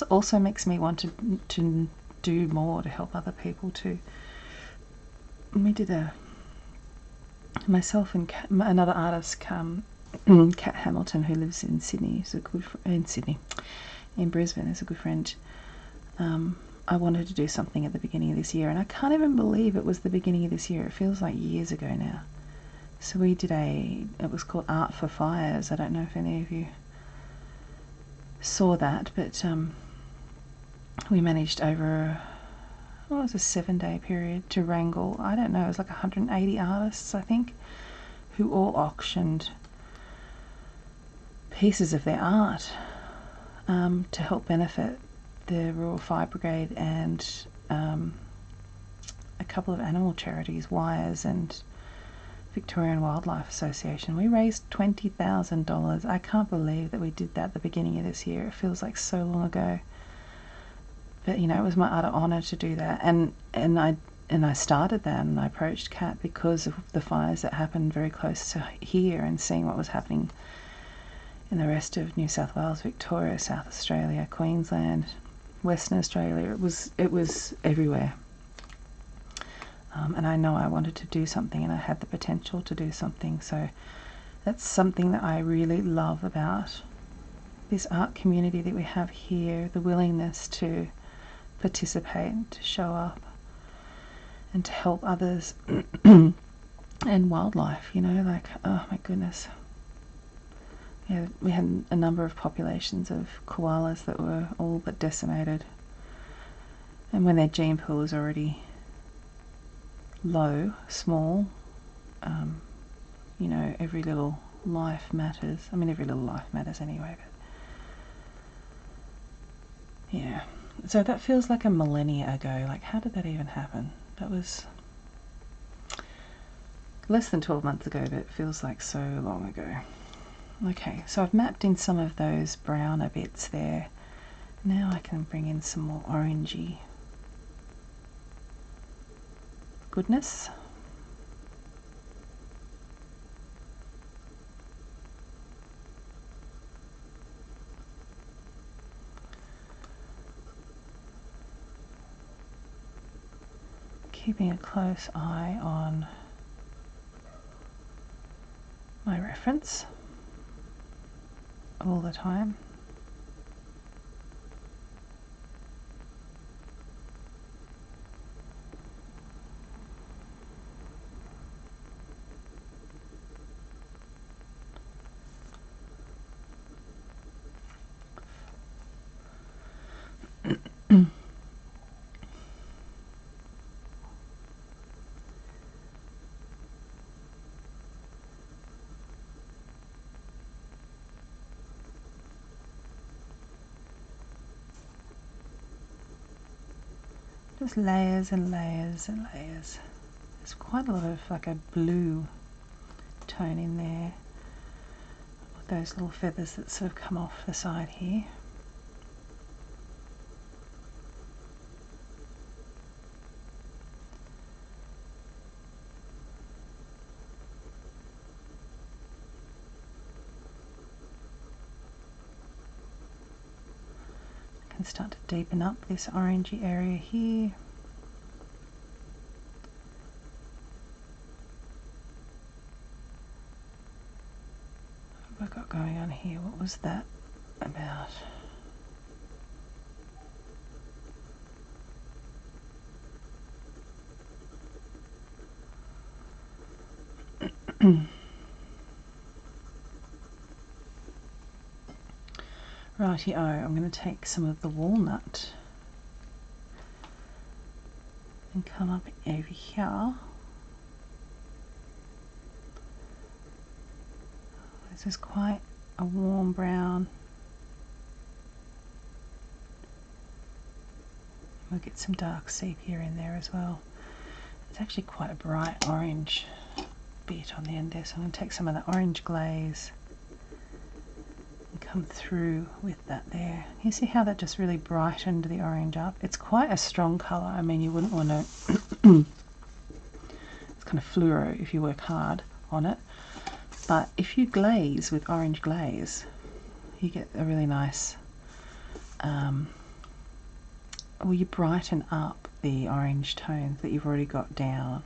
also makes me want to do more to help other people too. We did myself and another artist, Kat Hamilton, who lives in Sydney, in Brisbane, is a good friend. I wanted to do something at the beginning of this year, and I can't even believe it was the beginning of this year. It feels like years ago now. So we did it was called Art for Fires. I don't know if any of you saw that, but we managed over, it was a 7-day period to wrangle, I don't know, it was like 180 artists, I think, who all auctioned pieces of their art to help benefit the Rural Fire Brigade and a couple of animal charities, Wires and Victorian Wildlife Association. We raised $20,000. I can't believe that we did that at the beginning of this year. It feels like so long ago. But, you know, it was my utter honour to do that. And I started that, and I approached Kat because of the fires that happened very close to here, and seeing what was happening in the rest of New South Wales, Victoria, South Australia, Queensland, Western Australia. It was everywhere. And I know I wanted to do something, and I had the potential to do something. So that's something that I really love about this art community that we have here, the willingness to participate, to show up, and to help others. And wildlife, you know, like, oh my goodness. Yeah, we had a number of populations of koalas that were all but decimated. And when their gene pool is already low, small, you know, every little life matters. I mean, every little life matters anyway, but yeah. So that feels like a millennia ago. Like, how did that even happen? That was less than 12 months ago, but it feels like so long ago. Okay, so I've mapped in some of those browner bits there. Now I can bring in some more orangey goodness. Keeping a close eye on my reference all the time. Just layers and layers and layers. There's quite a lot of like a blue tone in there with those little feathers that sort of come off the side here. And start to deepen up this orangey area here. What have I got going on here? What was that about? Righty-o, I'm going to take some of the walnut and come up over here. This is quite a warm brown. We'll get some dark sepia in there as well. It's actually quite a bright orange bit on the end there, so I'm going to take some of the orange glaze and come through with that there. You see how that just really brightened the orange up? It's quite a strong colour. I mean, you wouldn't want to it's kind of fluoro if you work hard on it, but if you glaze with orange glaze, you get a really nice well, you brighten up the orange tones that you've already got down.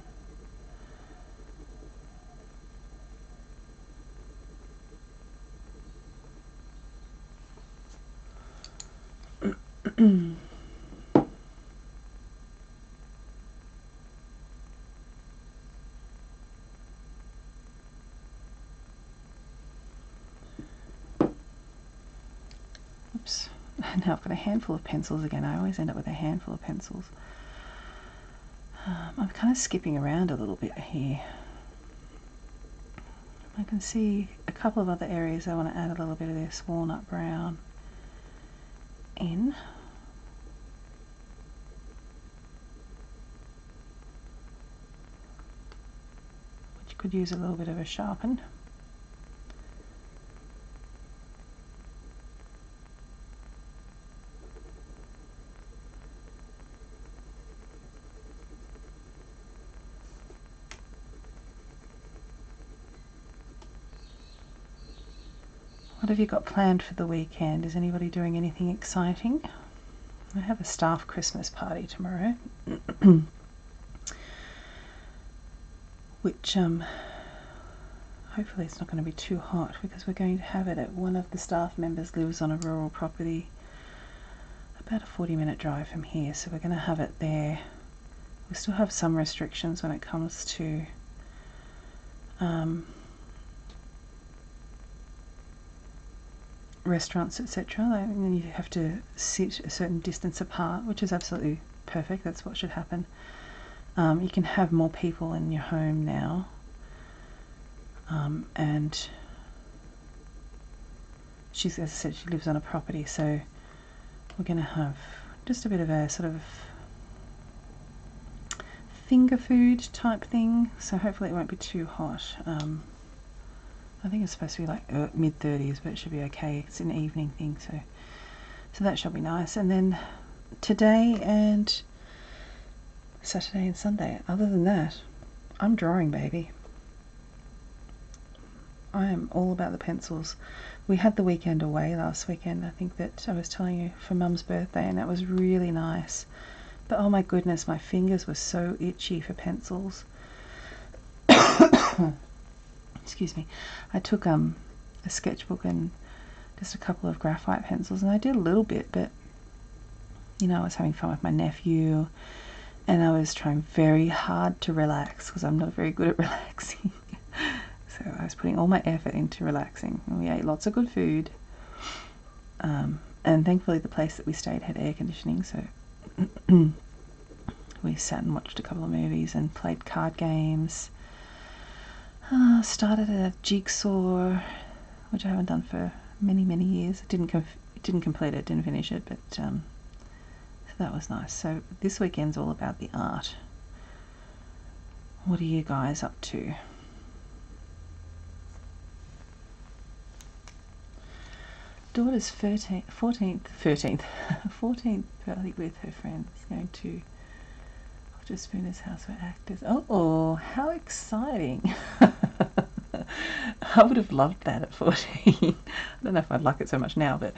Oops. Now I've got a handful of pencils again. I always end up with a handful of pencils. I'm kind of skipping around a little bit here. I can see a couple of other areas I want to add a little bit of this walnut brown in. Which could use a little bit of a sharpen. What have you got planned for the weekend? Is anybody doing anything exciting? I have a staff Christmas party tomorrow, which hopefully it's not going to be too hot, because we're going to have it at one of the staff members lives on a rural property about a 40-minute drive from here, so we're going to have it there. We still have some restrictions when it comes to restaurants, etc. You have to sit a certain distance apart, which is absolutely perfect. That's what should happen. You can have more people in your home now, and she's, as I said, she lives on a property, so we're going to have just a bit of a sort of finger food type thing, so hopefully it won't be too hot. I think it's supposed to be like mid-30s, but it should be okay. It's an evening thing, so that shall be nice. And then today and Saturday and Sunday, other than that, I'm drawing, baby. I am all about the pencils. We had the weekend away last weekend, I think that I was telling you, for Mum's birthday, and that was really nice. But oh my goodness, my fingers were so itchy for pencils. Excuse me. I took a sketchbook and just a couple of graphite pencils, and I did a little bit, but you know, I was having fun with my nephew, and I was trying very hard to relax, because I'm not very good at relaxing. So I was putting all my effort into relaxing, and we ate lots of good food, and thankfully the place that we stayed had air conditioning, so we sat and watched a couple of movies and played card games. Started a jigsaw, which I haven't done for many years. Didn't complete it, didn't finish it, but so that was nice. So this weekend's all about the art. What are you guys up to? Daughter's 14th party with her friends, going to Spooner's house for actors. Oh, how exciting. I would have loved that at 14. I don't know if I'd like it so much now, but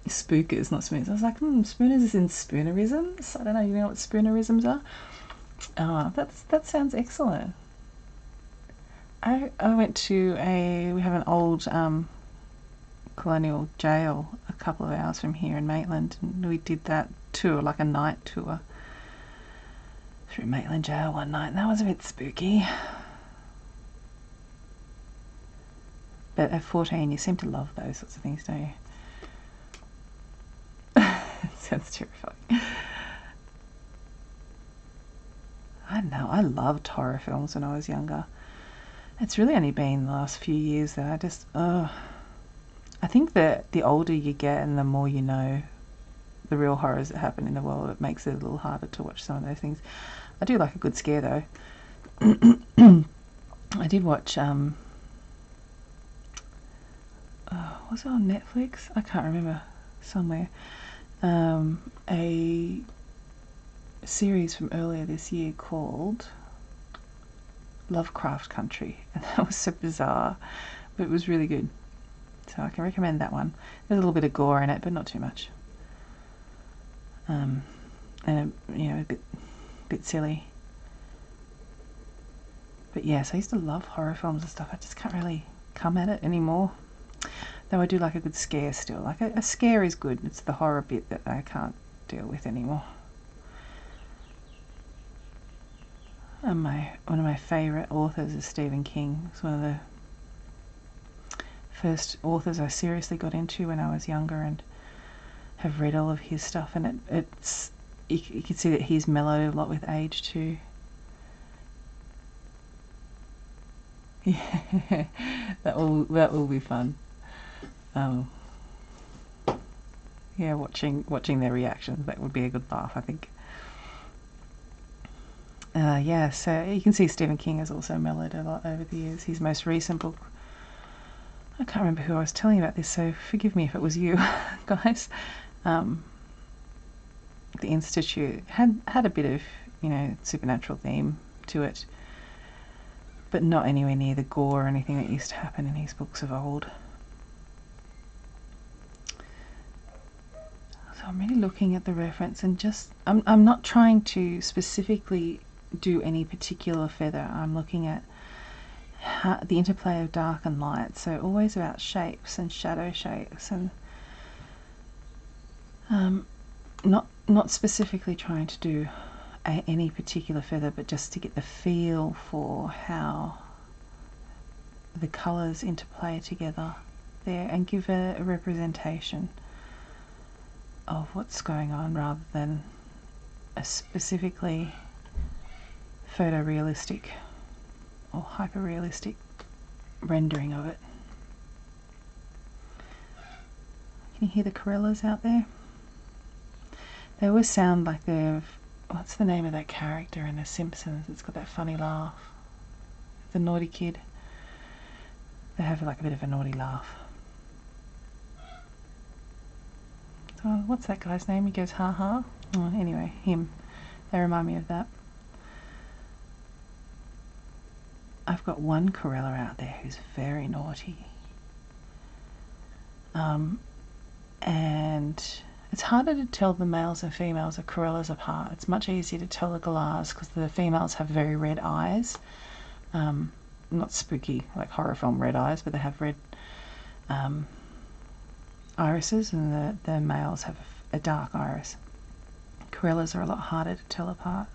Spookers, not Spooners. I was like, Spooners is in Spoonerisms. I don't know, you know what Spoonerisms are? That sounds excellent. I went to we have an old colonial jail a couple of hours from here in Maitland, and we did that tour, like a night tour through Maitland Jail one night, and that was a bit spooky. But at 14 you seem to love those sorts of things, don't you? It sounds terrifying. I don't know, I loved horror films when I was younger. It's really only been the last few years that I just I think that the older you get and the more you know, the real horrors that happen in the world, it makes it a little harder to watch some of those things. I do like a good scare though. I did watch was it on Netflix? I can't remember, somewhere. A series from earlier this year called Lovecraft Country, and that was so bizarre, but it was really good. So I can recommend that one. There's a little bit of gore in it, but not too much. And a bit silly. But yes, I used to love horror films and stuff. I just can't really come at it anymore. Though I do like a good scare still. Like a scare is good. It's the horror bit that I can't deal with anymore. And one of my favourite authors is Stephen King. He's one of the first authors I seriously got into when I was younger, and have read all of his stuff. And it's you can see that he's mellowed a lot with age too. Yeah, that will be fun. Yeah, watching their reactions, that would be a good laugh, I think. Yeah, so you can see Stephen King has also mellowed a lot over the years. His most recent book, I can't remember who I was telling you about this, so forgive me if it was you guys. The Institute had a bit of, supernatural theme to it, but not anywhere near the gore or anything that used to happen in his books of old. So I'm really looking at the reference, and I'm not trying to specifically do any particular feather. I'm looking at the interplay of dark and light, so always about shapes and shadow shapes, and not specifically trying to do any particular feather, but just to get the feel for how the colours interplay together there, and give a representation of what's going on, rather than a specifically photorealistic or hyper-realistic rendering of it. Can you hear the corellas out there? They always sound like what's the name of that character in The Simpsons? It's got that funny laugh. The naughty kid. They have like a bit of a naughty laugh. So what's that guy's name? He goes ha ha. Oh, anyway, him. They remind me of that. I've got one corella out there who's very naughty. And it's harder to tell the males and females of corellas apart. It's much easier to tell the galahs because the females have very red eyes. Not spooky, like horror film red eyes, but they have red irises, and the males have a dark iris. Corellas are a lot harder to tell apart.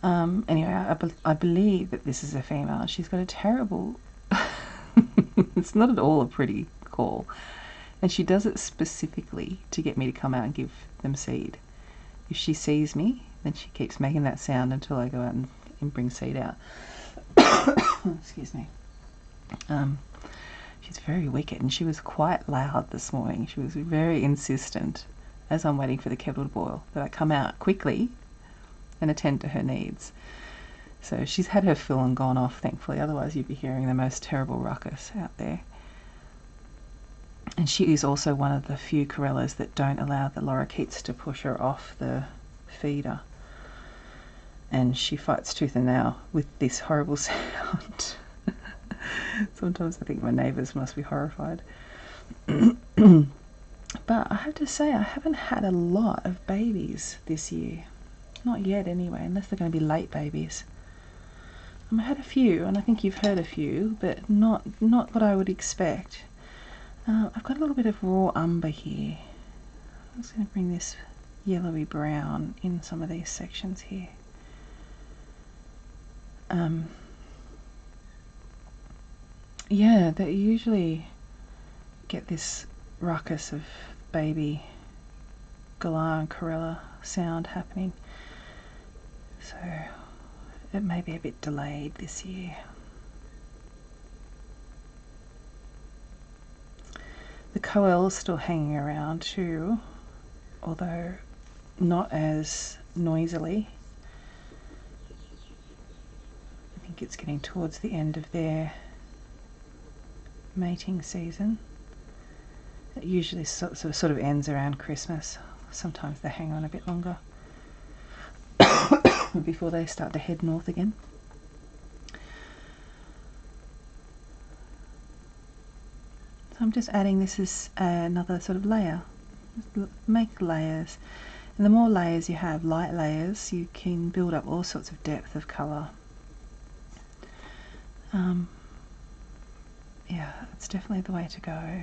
Anyway, I believe that this is a female. She's got a terrible... It's not at all a pretty call. And she does it specifically to get me to come out and give them seed. If she sees me, then she keeps making that sound until I go out and bring seed out. Excuse me. She's very wicked, and she was quite loud this morning. She was very insistent, as I'm waiting for the kettle to boil, that I come out quickly and attend to her needs. So she's had her fill and gone off, thankfully. Otherwise you'd be hearing the most terrible ruckus out there. And she is also one of the few corellas that don't allow the lorikeets to push her off the feeder. And she fights tooth and nail with this horrible sound. Sometimes I think my neighbours must be horrified. But I have to say, I haven't had a lot of babies this year. Not yet anyway, unless they're going to be late babies. I had a few, and I think you've heard a few, but not what I would expect. I've got a little bit of raw umber here. I'm just going to bring this yellowy brown in some of these sections here. Yeah, they usually get this ruckus of baby galah and corella sound happening. So it may be a bit delayed this year. The coel's still hanging around too. although not as noisily. I think it's getting towards the end of their mating season. It usually sort of ends around Christmas. Sometimes they hang on a bit longer before they start to head north again. So I'm just adding this as another sort of layer. Make layers, and the more layers you have, light layers, you can build up all sorts of depth of colour. Yeah, it's definitely the way to go.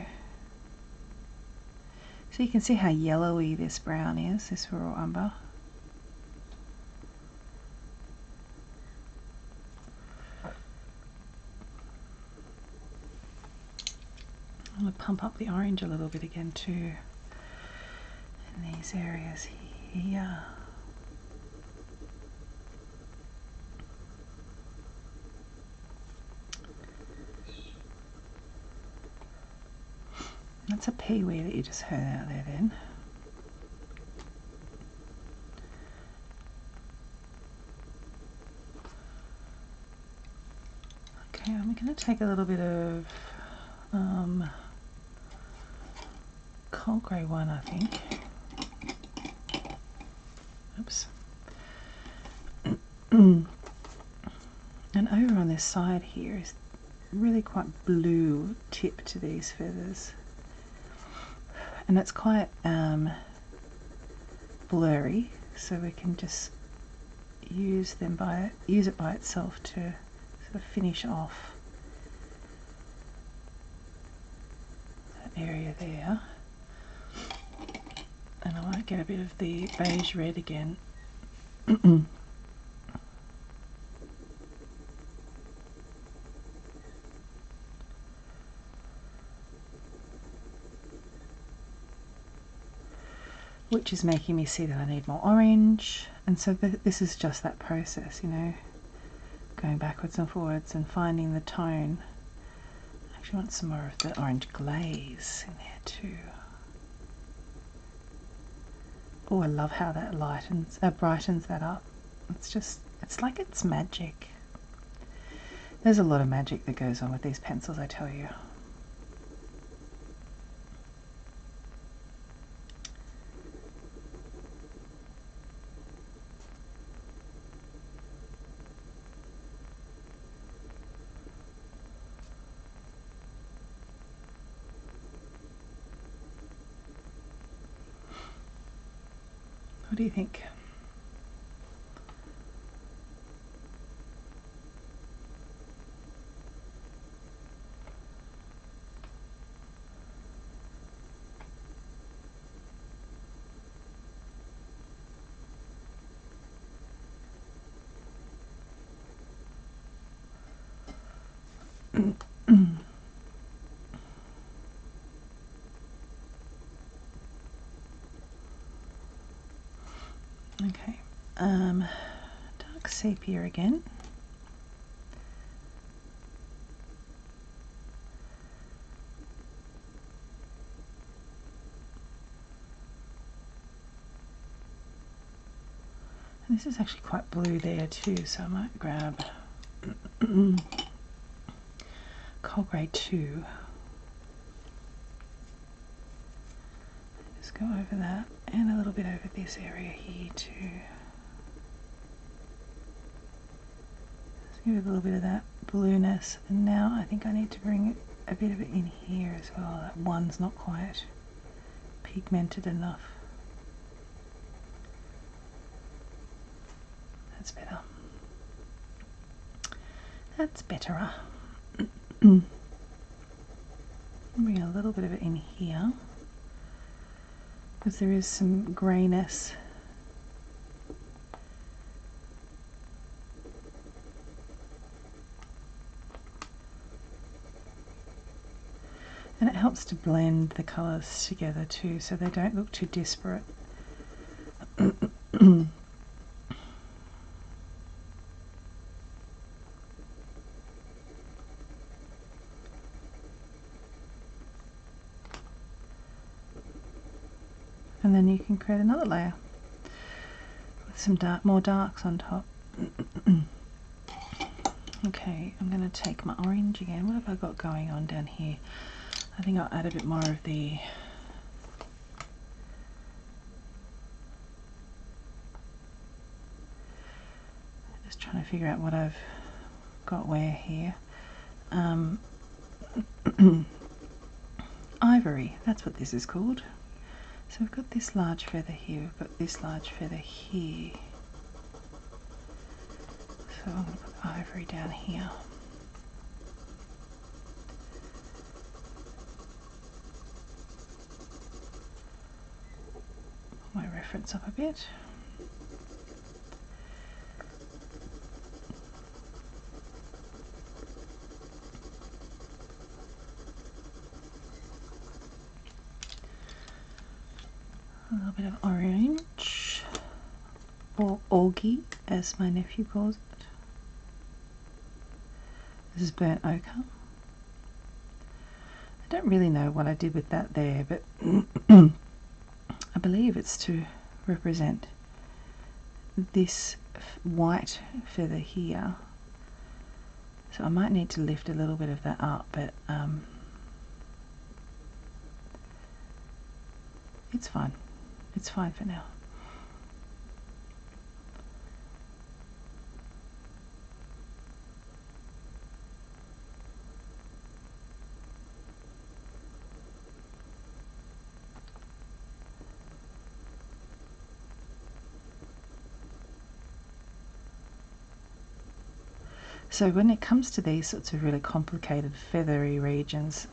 So you can see how yellowy this brown is, this raw umber. I'm going to pump up the orange a little bit again too in these areas here. That's a peewee that you just heard out there then. Okay, I'm going to take a little bit of cold grey one, I think. Oops. And over on this side here is really quite blue tip to these feathers. And it's quite blurry, so we can just use it by itself to sort of finish off that area there. And I might get a bit of the beige red again. Which is making me see that I need more orange, and so this is just that process, you know, going backwards and forwards and finding the tone. I actually want some more of the orange glaze in there too. Oh, I love how that brightens that up. It's like it's magic. There's a lot of magic that goes on with these pencils, I tell you. What do you think? Okay, dark sepia again. And this is actually quite blue there too, so I might grab cold grey 2. Just go over that and a little bit over this area here too. Just give it a little bit of that blueness, and now I think I need to bring a bit of it in here as well. That one's not quite pigmented enough. That's better. That's betterer. Bring a little bit of it in here, because there is some greyness. And it helps to blend the colours together too, so they don't look too disparate. and then you can create another layer with some more darks on top. Okay, I'm going to take my orange again. What have I got going on down here? I think I'll add a bit more of the just trying to figure out what I've got where here. Ivory, that's what this is called. So we've got this large feather here, we've got this large feather here. So I'm going to put ivory down here. Put my reference up a bit. A little bit of orange, or orgy as my nephew calls it. This is burnt ochre. I don't really know what I did with that there, but I believe it's to represent this white feather here. So I might need to lift a little bit of that up, but it's fine. It's fine for now. So when it comes to these sorts of really complicated feathery regions,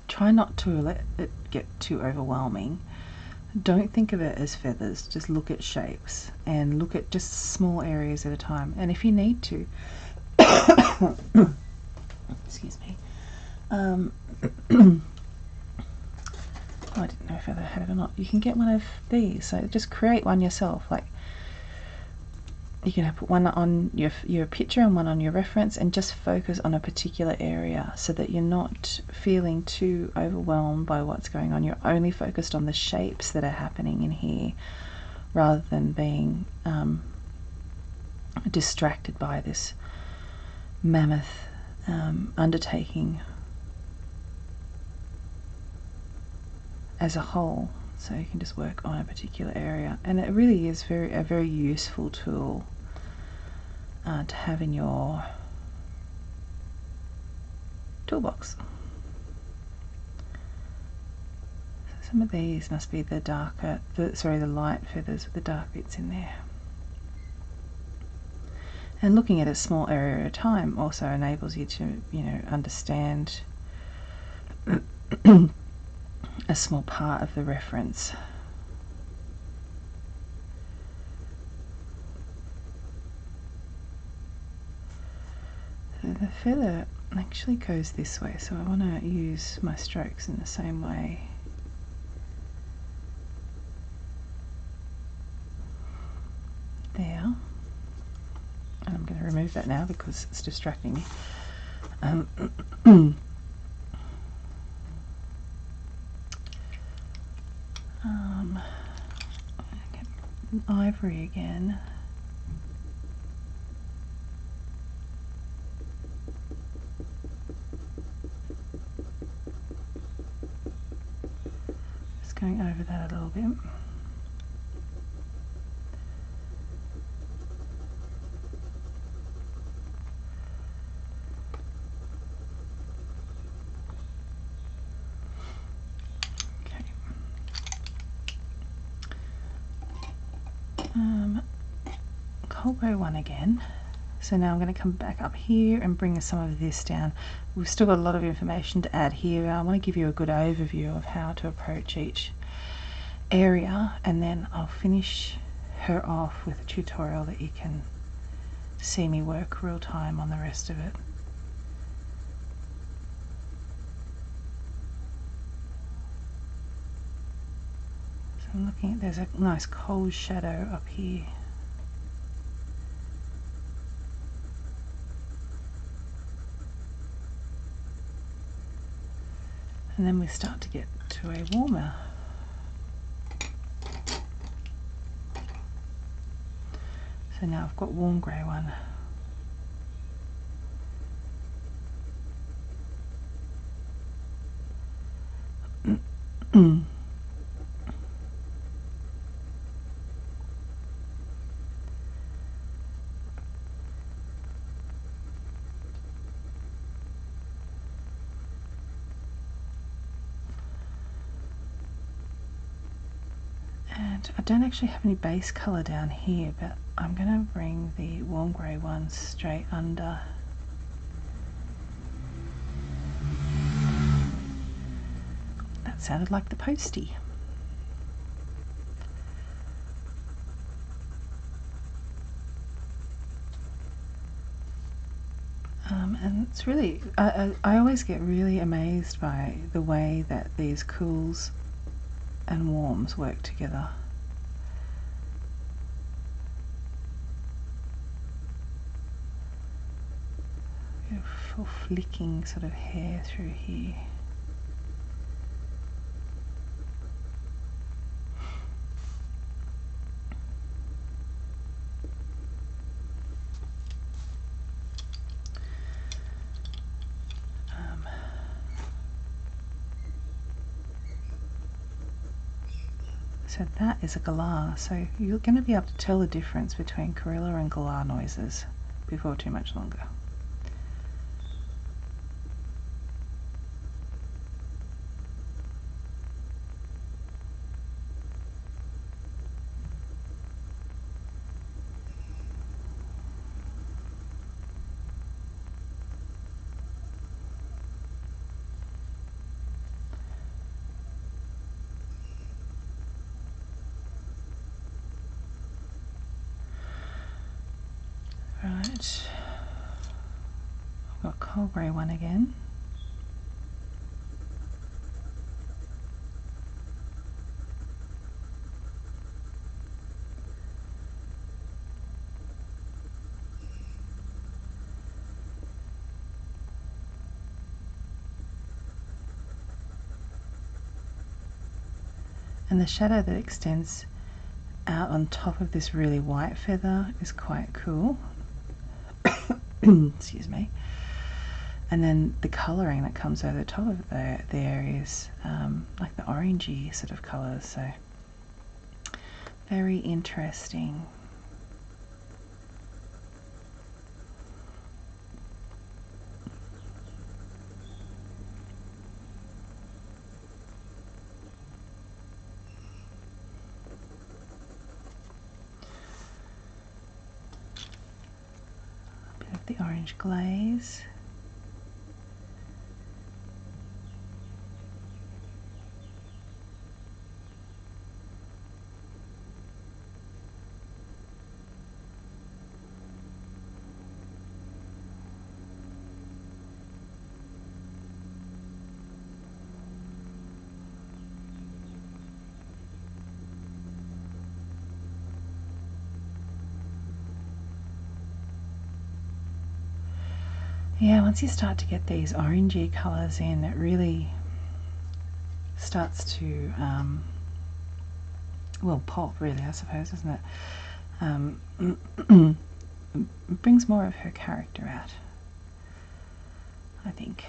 try not to let it get too overwhelming. Don't think of it as feathers, just look at shapes and look at just small areas at a time. And if you need to, excuse me, oh, I didn't know if I had it or not. You can get one of these, so just create one yourself. Like, you can put one on your picture and one on your reference, and just focus on a particular area so that you're not feeling too overwhelmed by what's going on. You're only focused on the shapes that are happening in here, rather than being distracted by this mammoth undertaking as a whole. So you can just work on a particular area, and it really is a very useful tool to have in your toolbox. So some of these must be the darker, the light feathers with the dark bits in there. And looking at a small area at a time also enables you to, understand a small part of the reference. So the feather actually goes this way, so I want to use my strokes in the same way. There. And I'm going to remove that now because it's distracting me. Ivory again. Just going over that a little bit. Cold grey one again. So now I'm going to come back up here and bring some of this down. We've still got a lot of information to add here. I want to give you a good overview of how to approach each area, and then I'll finish her off with a tutorial that you can see me work real time on the rest of it. So I'm looking at, there's a nice cold shadow up here. And then we start to get to a warmer So now I've got warm grey one. And I don't actually have any base colour down here, but I'm going to bring the warm grey one straight under. That sounded like the postie. And it's really, I always get really amazed by the way that these cools and warms work together. Beautiful flicking sort of hair through here. So that is a galah, so you're going to be able to tell the difference between Corilla and galah noises before too much longer. Right, I've got coal grey one again. And the shadow that extends out on top of this really white feather is quite cool. Excuse me. And then the colouring that comes over the top of there is like the orangey sort of colours, so very interesting. The orange glaze. Yeah, once you start to get these orangey colours in, it really starts to, well, pop really, I suppose, doesn't it? It brings more of her character out, I think.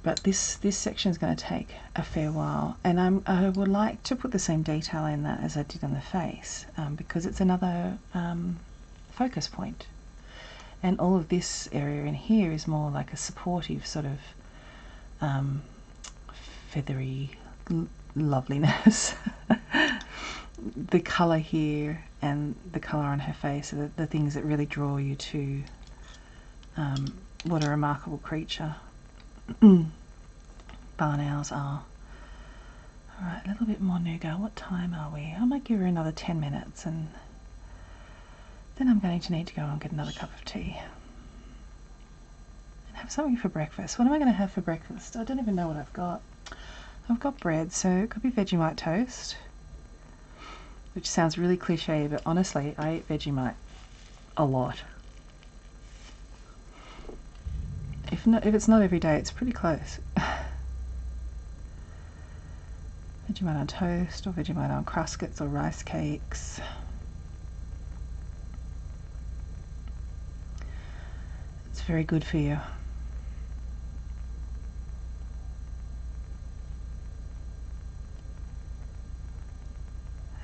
But this section is going to take a fair while, and I would like to put the same detail in that as I did on the face, because it's another focus point. And all of this area in here is more like a supportive sort of feathery loveliness. The colour here and the colour on her face are the things that really draw you to what a remarkable creature barn owls are. Alright, a little bit more nougat. What time are we? I might give her another 10 minutes and then I'm going to need to go and get another cup of tea and have something for breakfast. What am I going to have for breakfast? I don't even know what I've got. I've got bread, so it could be Vegemite toast, which sounds really cliche, but honestly I eat Vegemite a lot. If it's not every day, it's pretty close. Vegemite on toast, or Vegemite on cruskets or rice cakes. It's very good for you.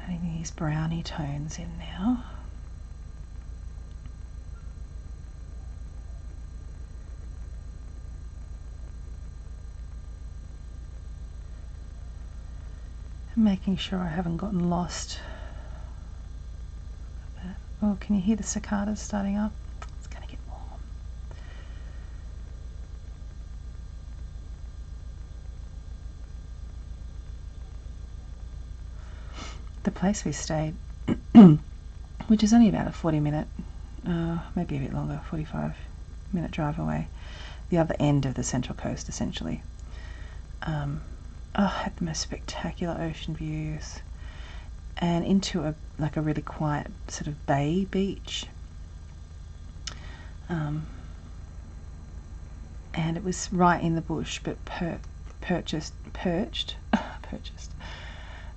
Adding these brownie tones in now. Making sure I haven't gotten lost. Oh, can you hear the cicadas starting up? It's going to get warm. The place we stayed, which is only about a 40-minute, maybe a bit longer, 45-minute drive away, the other end of the Central Coast, essentially. Had the most spectacular ocean views, and into a really quiet sort of bay beach. And it was right in the bush, but purchased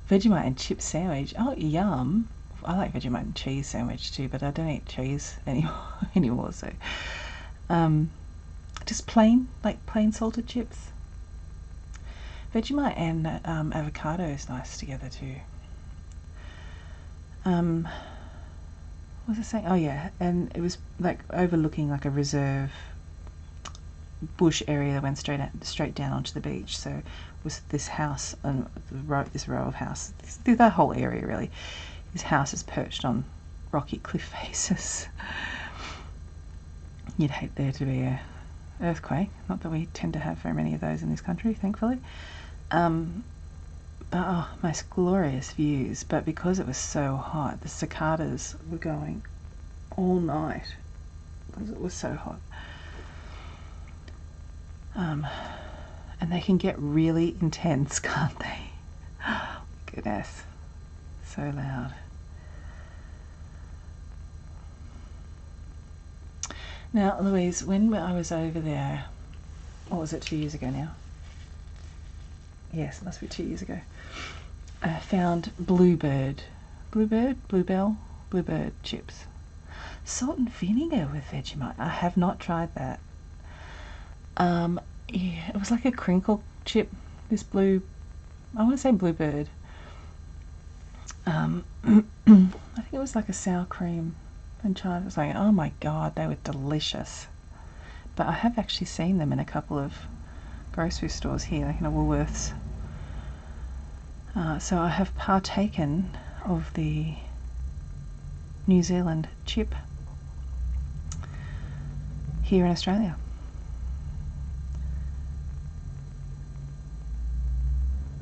Vegemite and chip sandwich. Oh, yum! I like Vegemite and cheese sandwich too, but I don't eat cheese anymore. So, just plain salted chips. Vegemite and avocado is nice together too. What was I saying? Oh yeah, and it was like overlooking like a reserve bush area that went straight down onto the beach. So it was this house and this row of houses, that whole area really. This house is perched on rocky cliff faces. You'd hate there to be a earthquake. Not that we tend to have very many of those in this country, thankfully. But most glorious views. But because it was so hot, the cicadas were going all night because it was so hot. And they can get really intense, can't they? Goodness, so loud. Now, Louise, when I was over there, what was it, 2 years ago now? Yes, it must be 2 years ago. I found bluebird chips. Salt and vinegar with Vegemite. I have not tried that. Yeah, it was like a crinkle chip. This I want to say bluebird. I think it was like a sour cream and chive or something. Oh my god, they were delicious. But I have actually seen them in a couple of grocery stores here, like in a Woolworths. So I have partaken of the New Zealand chip here in Australia.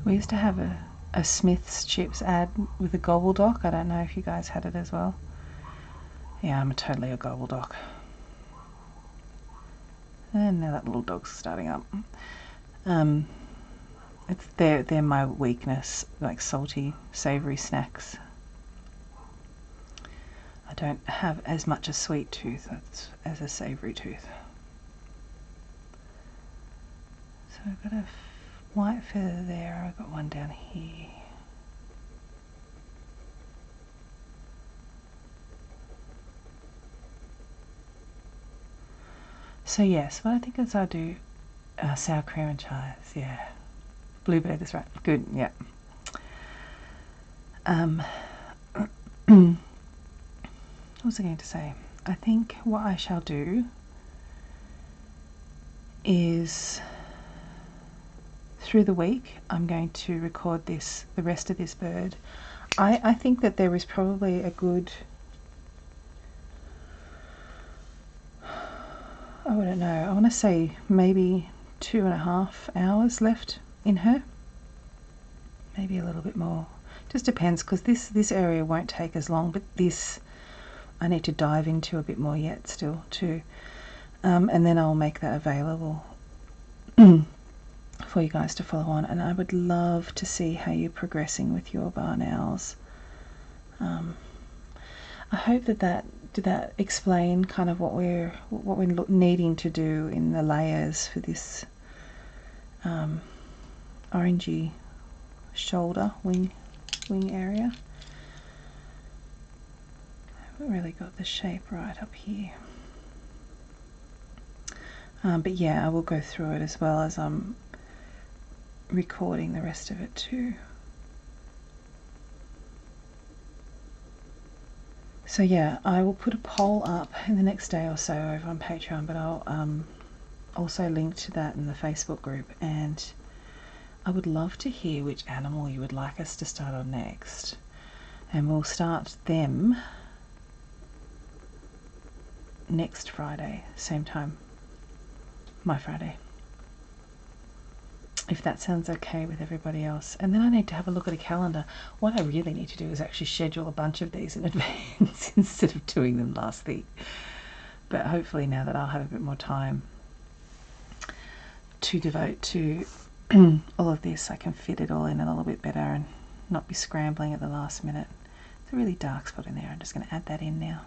We used to have a Smith's chips ad with a gobbledoc. I don't know if you guys had it as well. Yeah, I'm totally a gobbledoc. And now that little dog's starting up. They're my weakness, like salty, savoury snacks. I don't have as much a sweet tooth as a savoury tooth. So I've got a white feather there, I've got one down here. So yes, what I think is I'll do sour cream and chives, yeah. Bluebird, that's right. Good, yeah. What was I going to say? I think what I shall do is through the week I'm going to record the rest of this bird. I think that there is probably a good, I don't know, I want to say maybe 2.5 hours left in her, maybe a little bit more, just depends, because this area won't take as long, but this I need to dive into a bit more yet still too, and then I'll make that available for you guys to follow on. And I would love to see how you're progressing with your barn owls. I hope that did that explain kind of what we're needing to do in the layers for this orangey shoulder, wing area. I haven't really got the shape right up here. But yeah, I will go through it as well as I'm recording the rest of it too. So yeah, I will put a poll up in the next day or so over on Patreon, but I'll also link to that in the Facebook group, and I would love to hear which animal you would like us to start on next, and we'll start them next Friday, same time, my Friday, if that sounds okay with everybody else. And then I need to have a look at a calendar. What I really need to do is actually schedule a bunch of these in advance instead of doing them last week. But hopefully now that I'll have a bit more time to devote to all of this, I can fit it all in a little bit better and not be scrambling at the last minute. It's a really dark spot in there. I'm just going to add that in now.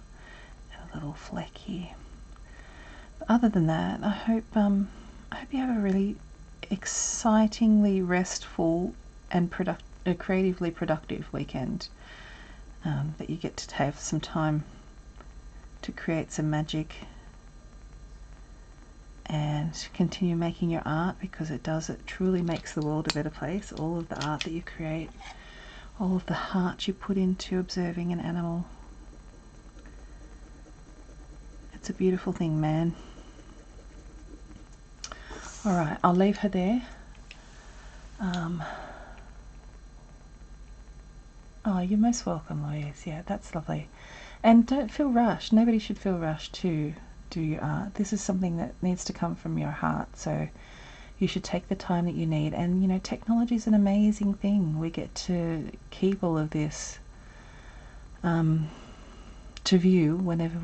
And a little fleck here. But other than that, I hope you have a really excitingly restful and creatively productive weekend, that you get to have some time to create some magic and continue making your art, because it truly makes the world a better place. All of the art that you create, all of the heart you put into observing an animal, it's a beautiful thing, man. Alright, I'll leave her there. Oh, you're most welcome, Louise. Yeah, that's lovely. And don't feel rushed. Nobody should feel rushed to do your art. This is something that needs to come from your heart, so you should take the time that you need. And, you know, technology is an amazing thing. We get to keep all of this to view whenever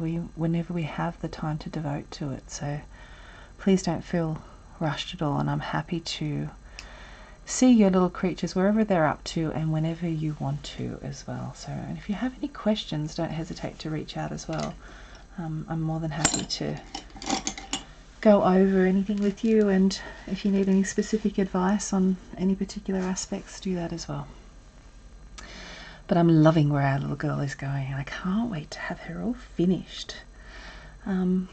we have the time to devote to it. So please don't feel rushed at all, and I'm happy to see your little creatures wherever they're up to and whenever you want to as well. So, and if you have any questions, don't hesitate to reach out as well. I'm more than happy to go over anything with you, and if you need any specific advice on any particular aspects, do that as well. But I'm loving where our little girl is going, and I can't wait to have her all finished. And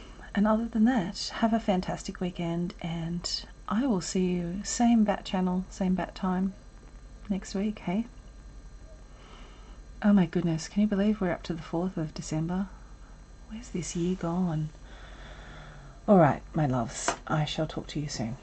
other than that, have a fantastic weekend, and I will see you same bat channel, same bat time next week, hey? Oh my goodness, can you believe we're up to the 4th of December? Where's this year gone? Alright, my loves, I shall talk to you soon.